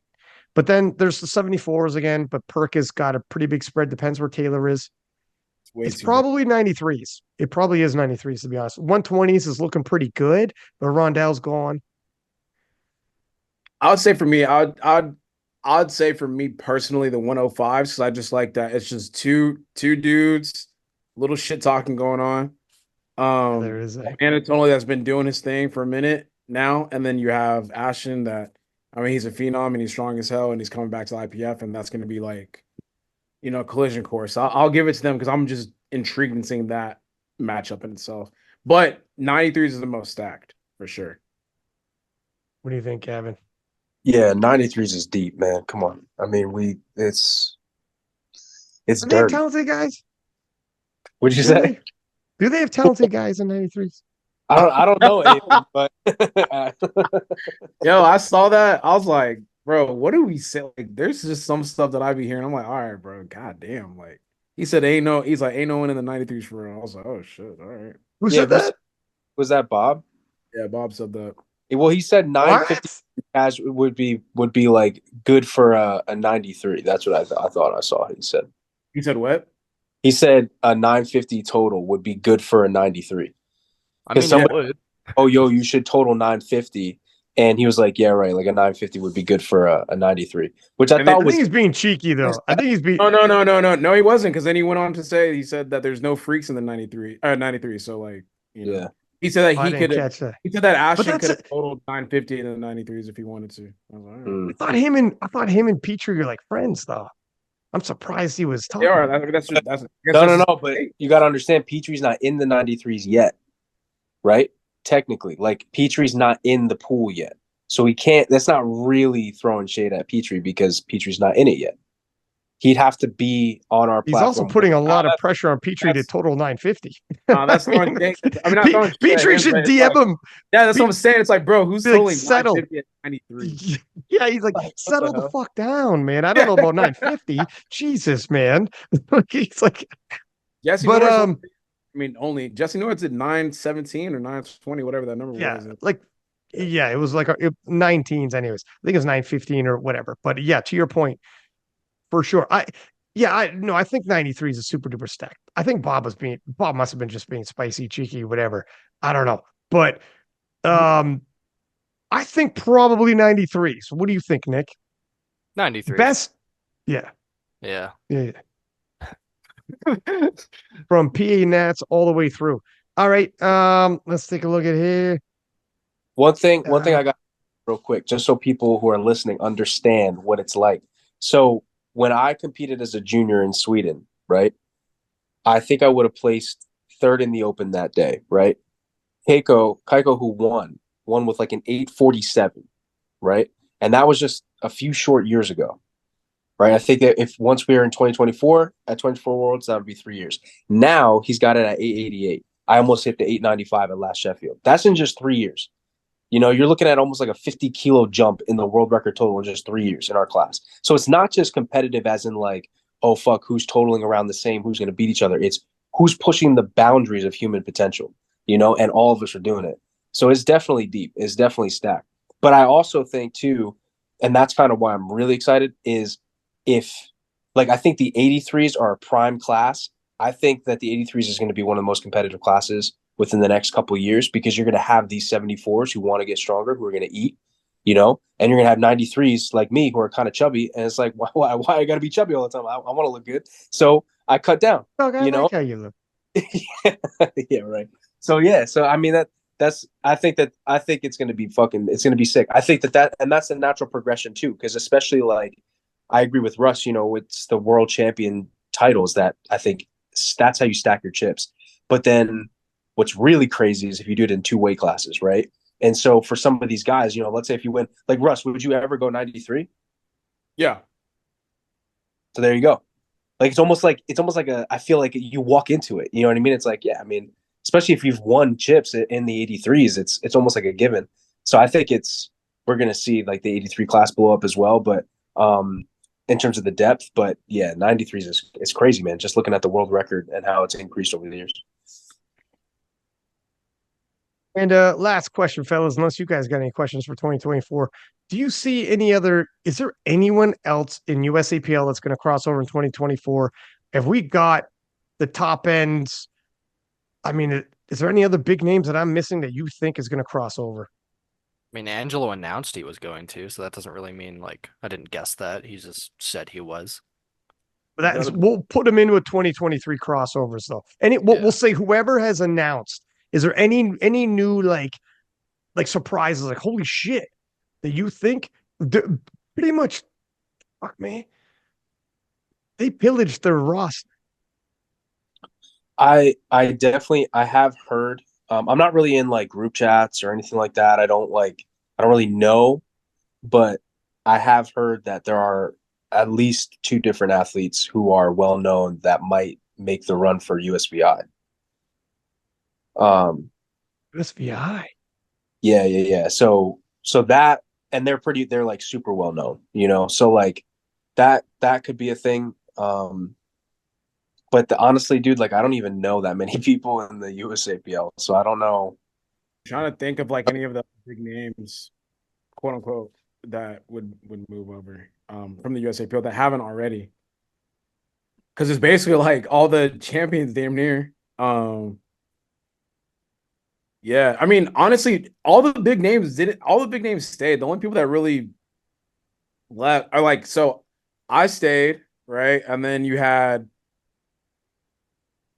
But then there's the 74s again, but Perk has got a pretty big spread. Depends where Taylor is. It's way It's too big. probably 93s. It probably is 93s to be honest. 120s is looking pretty good, but Rondell's gone. I would say for me, I'd say for me personally the 105s because I just like that. It's just two dudes, little shit talking going on. Yeah, there is a Anatoly that's been doing his thing for a minute now, and then you have Ashton that I mean he's a phenom and he's strong as hell and he's coming back to IPF and that's going to be like collision course. I'll give it to them because I'm just intrigued in seeing that matchup in itself. But 93s is the most stacked for sure. What do you think, Gavin? Yeah, 93s is deep, man. Come on. I mean, it's Do they have dirty. talented guys? What'd you Do say? they? Do they have talented guys in 93s? I don't know anything, but Yo, I saw that. I was like, bro, what do we say? Like, there's just some stuff that I be hearing. I'm like, all right, bro, god damn. Like he said he's like, ain't no one in the 93s for real. I was like, oh shit, all right. Who yeah, said that? was that Bob? Yeah, Bob said that. Well, he said 950 What? cash would be like good for a 93. That's what I thought I saw. He said. He said what? He said a 950 total would be good for a 93. I Because mean, it somebody, would. oh, yo, you should total 950. And he was like, yeah, right. Like a 950 would be good for a 93, which I And then thought I think was, he's being cheeky though. I think he's being. no, he wasn't because then he went on to say he said that there's no freaks in the 93. So like, yeah. he said that I didn't catch that. he said that But Ashton that's could it. have totaled 950 in the 93s if he wanted to. I was like, all right. Mm. I thought him and Petrie are like friends though. I'm surprised he was They talking. are. That's I guess No, that's no, his no. But you got to understand, Petrie's not in the 93s yet, right? Technically, like Petrie's not in the pool yet. So he can't, that's not really throwing shade at Petrie because Petrie's not in it yet. He'd have to be on our He's also platform. putting a Uh, lot of pressure on Petrie to that's total 950. that's I throwing mean, shade. I mean, not throwing shade at Petrie him, should but it's DM like, him. yeah, that's what I'm Be, saying. It's like, bro, who's be like, totaling settle. 950 at 93? Yeah, he's like, What the settle the hell? fuck down, man. I don't know about 950. Jesus, man. He's like, Jesse but Norris, I mean, only Jesse Norris did 917 or 920, whatever that number yeah, was. like, Yeah. yeah, it was like 19s, anyways. I think it was 915 or whatever. But yeah, to your point, for sure. I think 93 is a super duper stack. I think Bob must have been just being spicy, cheeky, whatever. I don't know. But I think probably 93. So what do you think, Nick? 93. Best? Yeah. Yeah. Yeah. From PA Nats all the way through. All right. Let's take a look at here. One thing I got real quick, just so people who are listening understand what it's like. So when I competed as a junior in Sweden, right, I think I would have placed third in the open that day, right? Keiko, who won with like an 847, right? And that was just a few short years ago, right? I think that if once we are in 2024 at 24 Worlds, that would be 3 years. Now he's got it at 888. I almost hit the 895 at last Sheffield. That's in just 3 years. You're looking at almost like a 50-kilo jump in the world record total in just 3 years in our class. So it's not just competitive as in like, oh, fuck, who's totaling around the same, who's going to beat each other. It's who's pushing the boundaries of human potential, and all of us are doing it. So it's definitely deep. It's definitely stacked. But I also think, too, and that's kind of why I'm really excited, is if, like, I think the 83s are a prime class. I think that the 83s is going to be one of the most competitive classes within the next couple of years because you're going to have these 74s who want to get stronger, who are going to eat, and you're going to have 93s like me who are kind of chubby. And it's like, why I got to be chubby all the time? I want to look good. So I cut down, Dog, I you know? like how you look. Yeah, right. So, yeah. So, I mean, I think it's going to be it's going to be sick. I think and that's a natural progression too. Cause especially like, I agree with Russ. It's the world champion titles that I think that's how you stack your chips. But then what's really crazy is if you do it in two weight classes, right? And so for some of these guys, let's say if you win, like Russ, would you ever go 93? Yeah. So there you go. Like it's almost like I feel like you walk into it. You know what I mean? It's like, yeah, I mean, especially if you've won chips in the 83s, it's almost like a given. So I think we're gonna see like the 83 class blow up as well, but in terms of the depth, but yeah, 93s is crazy, man. Just looking at the world record and how it's increased over the years. And last question, fellas, unless you guys got any questions for 2024, do you see is there anyone else in USAPL that's going to cross over in 2024? Have we got the top ends? I mean, is there any other big names that I'm missing that you think is going to cross over? I mean, Angelo announced he was going to, so that doesn't really mean like I didn't guess that. He just said he was. But we'll put him into a 2023 crossovers though. And we'll say whoever has announced, is there any new like surprises, like holy shit, that you think pretty much, fuck man, they pillaged their roster. I definitely I have heard. I'm not really in like group chats or anything like that. I don't really know, but I have heard that there are at least two different athletes who are well known that might make the run for USVI. USVI. Yeah. So that, and they're like super well known, so like that could be a thing. But honestly, dude, like I don't even know that many people in the USAPL, so I don't know. Trying to think of like any of the big names, quote unquote, that would move over from the USAPL that haven't already. Because it's basically like all the champions damn near. Yeah, I mean, honestly, all the big names stayed. The only people that really left are like, so I stayed, right? And then you had,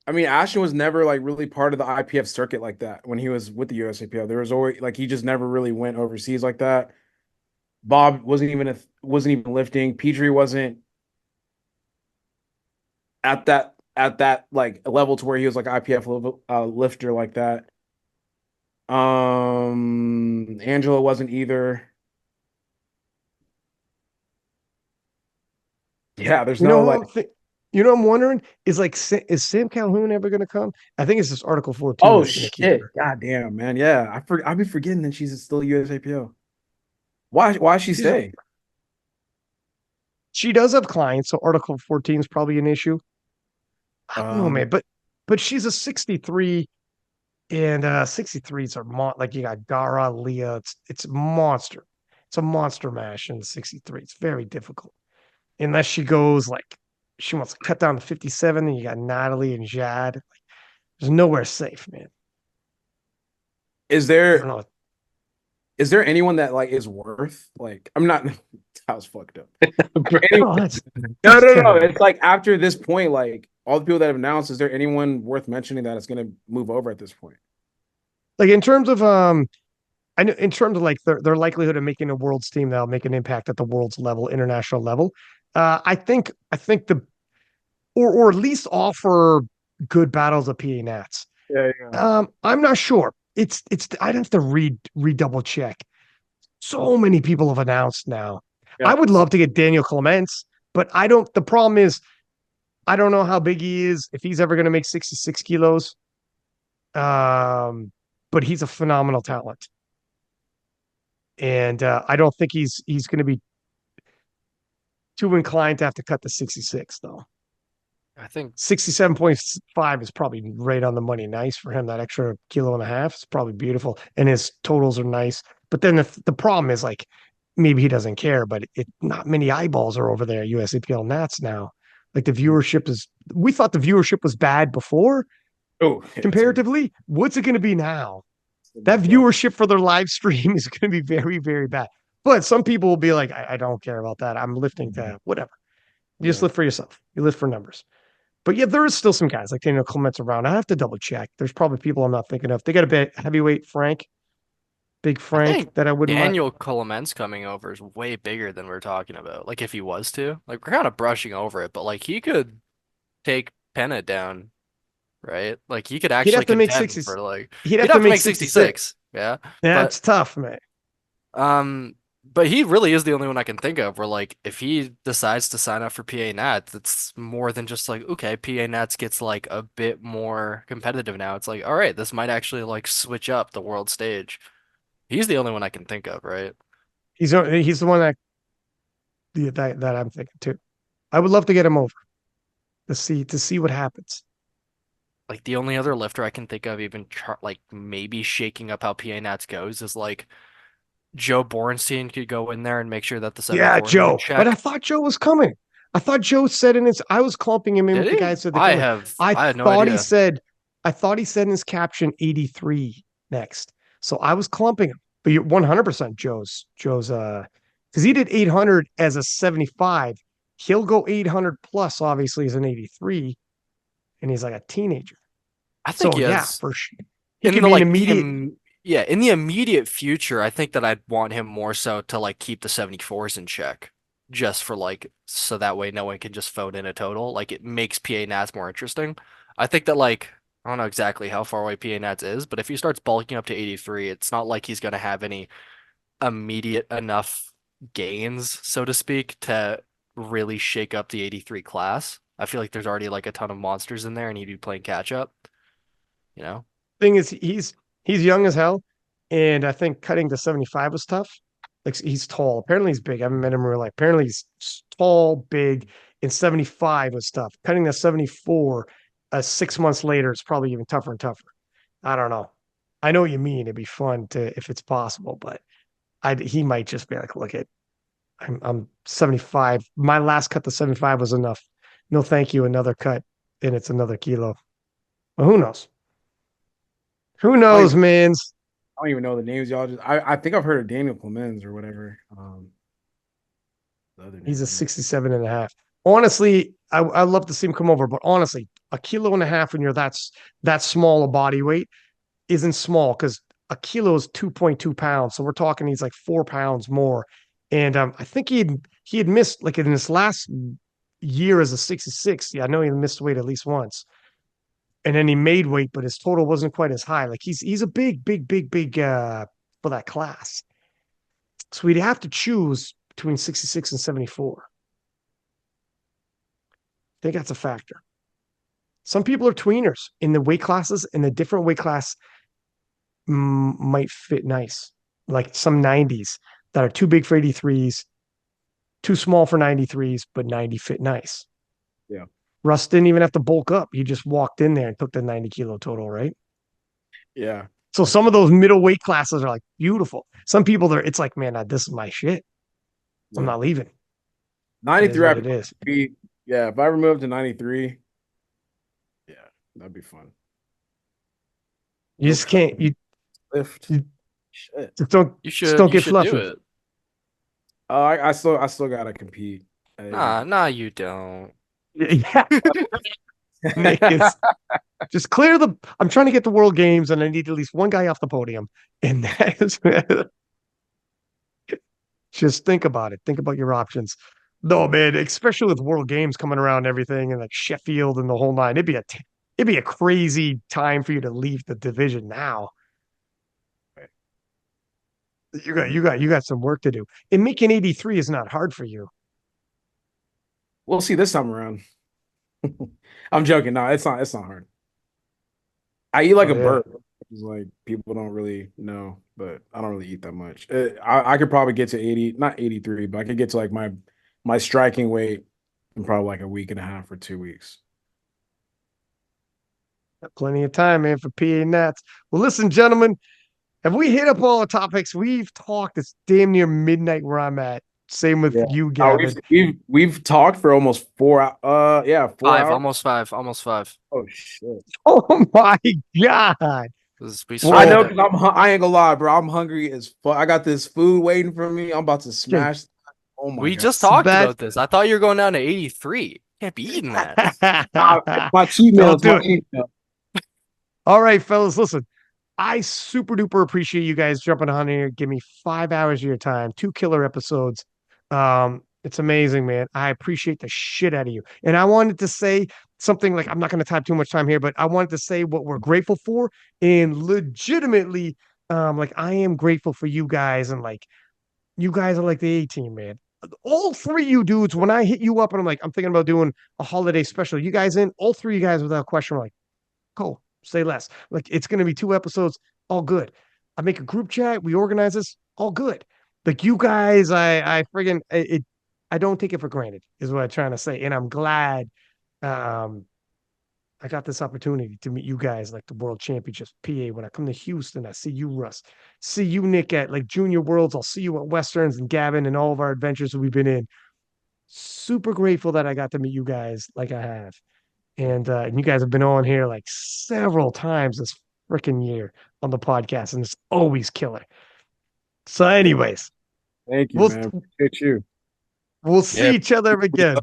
I mean, Ashton was never like really part of the IPF circuit like that when he was with the USAPL. There was always like he just never really went overseas like that. Bob wasn't even lifting. Petrie wasn't at that like level to where he was like IPF lifter like that. Angela wasn't either. Yeah, there's You no know like. I'm wondering is like is Sam Calhoun ever going to come? I think it's this Article 14 Oh that's going to keep shit! her. God damn, man. Yeah, I'd be forgetting that she's still USAPL. Why she stay? She does have clients, so Article 14 is probably an issue. I don't know, man, but she's a 63, and 63s are like you got Gara, Leah. It's monster. It's a monster mash in the 63. It's very difficult unless she goes like she wants to cut down to 57. And you got Natalie and Jad. Like, there's nowhere safe, man. Is I don't there know. is there anyone that like is worth like I'm not that was fucked up. Any- Oh, that's no, no, no. terrible. It's like after this point, like all the people that have announced, is there anyone worth mentioning that is gonna move over at this point? Like in terms of I know in terms of like their likelihood of making a world's team that'll make an impact at the world's level, international level. I think or at least offer good battles of PA Nats. Yeah. I'm not sure. I'd have to redouble check. So many people have announced now. I Yeah. would love to get Daniel Clements, but I don't. The problem is I don't know how big he is, if he's ever going to make 66 kilos. But he's a phenomenal talent, and I don't think he's going to be too inclined to have to cut the 66 though. I think 67.5 is probably right on the money. Nice for him. That extra kilo and a half is probably beautiful. And his totals are nice. But then the problem is like, maybe he doesn't care, but not many eyeballs are over there at USAPL Nats now. Like we thought the viewership was bad before Oh, comparatively. What's it going to be now? That viewership for their live stream is going to be very, very bad. But some people will be like, I don't care about that. I'm lifting to whatever. You just lift for yourself. You lift for numbers. But yeah, there is still some guys like Daniel Clements around. I have to double check. There's probably people I'm not thinking of. They got a bit heavyweight Frank. Big I Frank think that I wouldn't mind. Daniel Clement's coming over is way bigger than we're talking about. Like if he was to, like we're kind of brushing over it, but like he could take Penna down, right? Like he could He'd have actually to make contend 60. for like He'd have he'd to have to make make 66. 66, yeah. Yeah, But it's tough, man. um, but he really is the only one I can think of where like if he decides to sign up for PA Nats, it's more than just like okay, PA Nats gets like a bit more competitive now. It's like all right, this might actually like switch up the world stage. He's the only one I can think of, right? He's the one that I'm thinking too. I would love to get him over to see what happens. Like the only other lifter I can think of even like maybe shaking up how PA Nats goes is like Joe Borenstein could go in there and make sure that the Yeah, 74s are in Joe. But I check. thought Joe was coming. I thought Joe said in his I was clumping him in Did with the he? guys that they're coming. I had no Thought he idea. said I thought he said in his caption 83 next. So I was clumping him. But you're 100% Joe's because he did 800 as a 75. He'll go 800 plus obviously as an 83 and he's like a teenager. I think So he yeah, has for sure. He in could the be an like immediate yeah, in the immediate future, I think that I'd want him more so to like keep the 74s in check. Just for like so that way no one can just vote in a total. Like it makes PA Nats more interesting. I think that like I don't know exactly how far away PA Nats is, but if he starts bulking up to 83, it's not like he's gonna have any immediate enough gains, so to speak, to really shake up the 83 class. I feel like there's already like a ton of monsters in there and he'd be playing catch up, you know? thing is he's young as hell, and I think cutting to 75 was tough. Like he's tall. Apparently he's big. I haven't met him in real life. Apparently he's tall, big, and 75 was tough. Cutting to 74 6 months later is probably even tougher and tougher. I don't know. I know what you mean. It'd be fun to if it's possible, but he might just be like, look at I'm 75. My last cut to 75 was enough. No, thank you. Another cut, and it's another kilo. Well, who knows? Who I don't knows, even, mans? I don't even know the names, y'all. I think I've heard of Daniel Clemens or whatever. The other He's a name. 67 and a half. Honestly, I love to see him come over, but honestly, a kilo and a half when you're that small a body weight isn't small because a kilo is 2.2 pounds. So we're talking he's like 4 pounds more. And I think he had missed like in his last year as a 66. Yeah, I know he missed weight at least once. And then he made weight, but his total wasn't quite as high. Like he's a big for that class. So we'd have to choose between 66 and 74. I think that's a factor. Some people are tweeners in the weight classes, and the different weight class might fit nice. Like some 90s that are too big for 83s, too small for 93s, but 90 fit nice. Yeah. Russ didn't even have to bulk up. He just walked in there and took the 90 kilo total, right? Yeah. So some of those middle weight classes are like beautiful. Some people it's like, man, this is my shit. I'm not leaving. 93. It is. Yeah, if I ever moved to 93, yeah, that'd be fun. You just can't. You Lift. Shit. just don't. You Just don't you get should fluffy. do it. I still gotta compete. Nah, you don't. Yeah. Nick is just clear the. I'm trying to get the World Games, and I need at least one guy off the podium. And that is just think about it. Think about your options. No, man, especially with World Games coming around and everything, and like Sheffield and the whole nine. It'd be a crazy time for you to leave the division now. You got some work to do. And making 83 is not hard for you. We'll see this time around. I'm joking. No, it's not hard. I eat like a bird. It's like people don't really know, but I don't really eat that much. I could probably get to 80, not 83, but I could get to like my striking weight in probably like a week and a half or 2 weeks. Got plenty of time, man, for PA Nats. Well, listen, gentlemen, have we hit up all the topics? We've talked. It's damn near midnight where I'm at. Same with you, Gavin. We've talked for almost 4 yeah, 5, hours. almost 5. Oh shit. Oh my God. We I know started because I ain't gonna lie, bro. I'm hungry as fuck. I got this food waiting for me. I'm about to smash. Oh my We God. just talked about this. I thought you were going down to 83. Can't be eating that. My cheat meal. Don't do it. All right, fellas, listen. I super duper appreciate you guys jumping on here. Give me 5 hours of your time, 2 killer episodes. It's amazing, man. I appreciate the shit out of you. And I wanted to say something like I'm not going to type too much time here, but I wanted to say what we're grateful for and legitimately, like I am grateful for you guys and like you guys are like the A team, man. All three of you dudes, when I hit you up and I'm like, I'm thinking about doing a holiday special, you guys in, all three of you guys without question were like, cool, say less. Like it's gonna be 2 episodes, all good. I make a group chat, we organize this, all good. Like you guys, I friggin' it, I don't take it for granted, is what I'm trying to say. And I'm glad um I got this opportunity to meet you guys like the World Championships PA. When I come to Houston, I see you, Russ. See you, Nick, at like Junior Worlds. I'll see you at Westerns and Gavin and all of our adventures that we've been in. Super grateful that I got to meet you guys like I have. And you guys have been on here like several times this freaking year on the podcast, and it's always killer. So, anyways, Thank you, we'll man. Appreciate you. we'll see Yeah. each other again.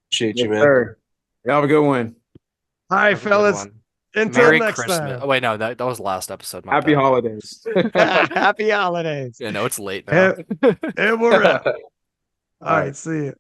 Appreciate you, Yes, man. sir. Y'all have a good one. All right, Have a good fellas. one. Until Merry next Christmas. time. Oh, wait, no, that was last episode. My Happy bad. holidays. Happy holidays. Yeah, no, it's late now. And we're out. All All right, see you.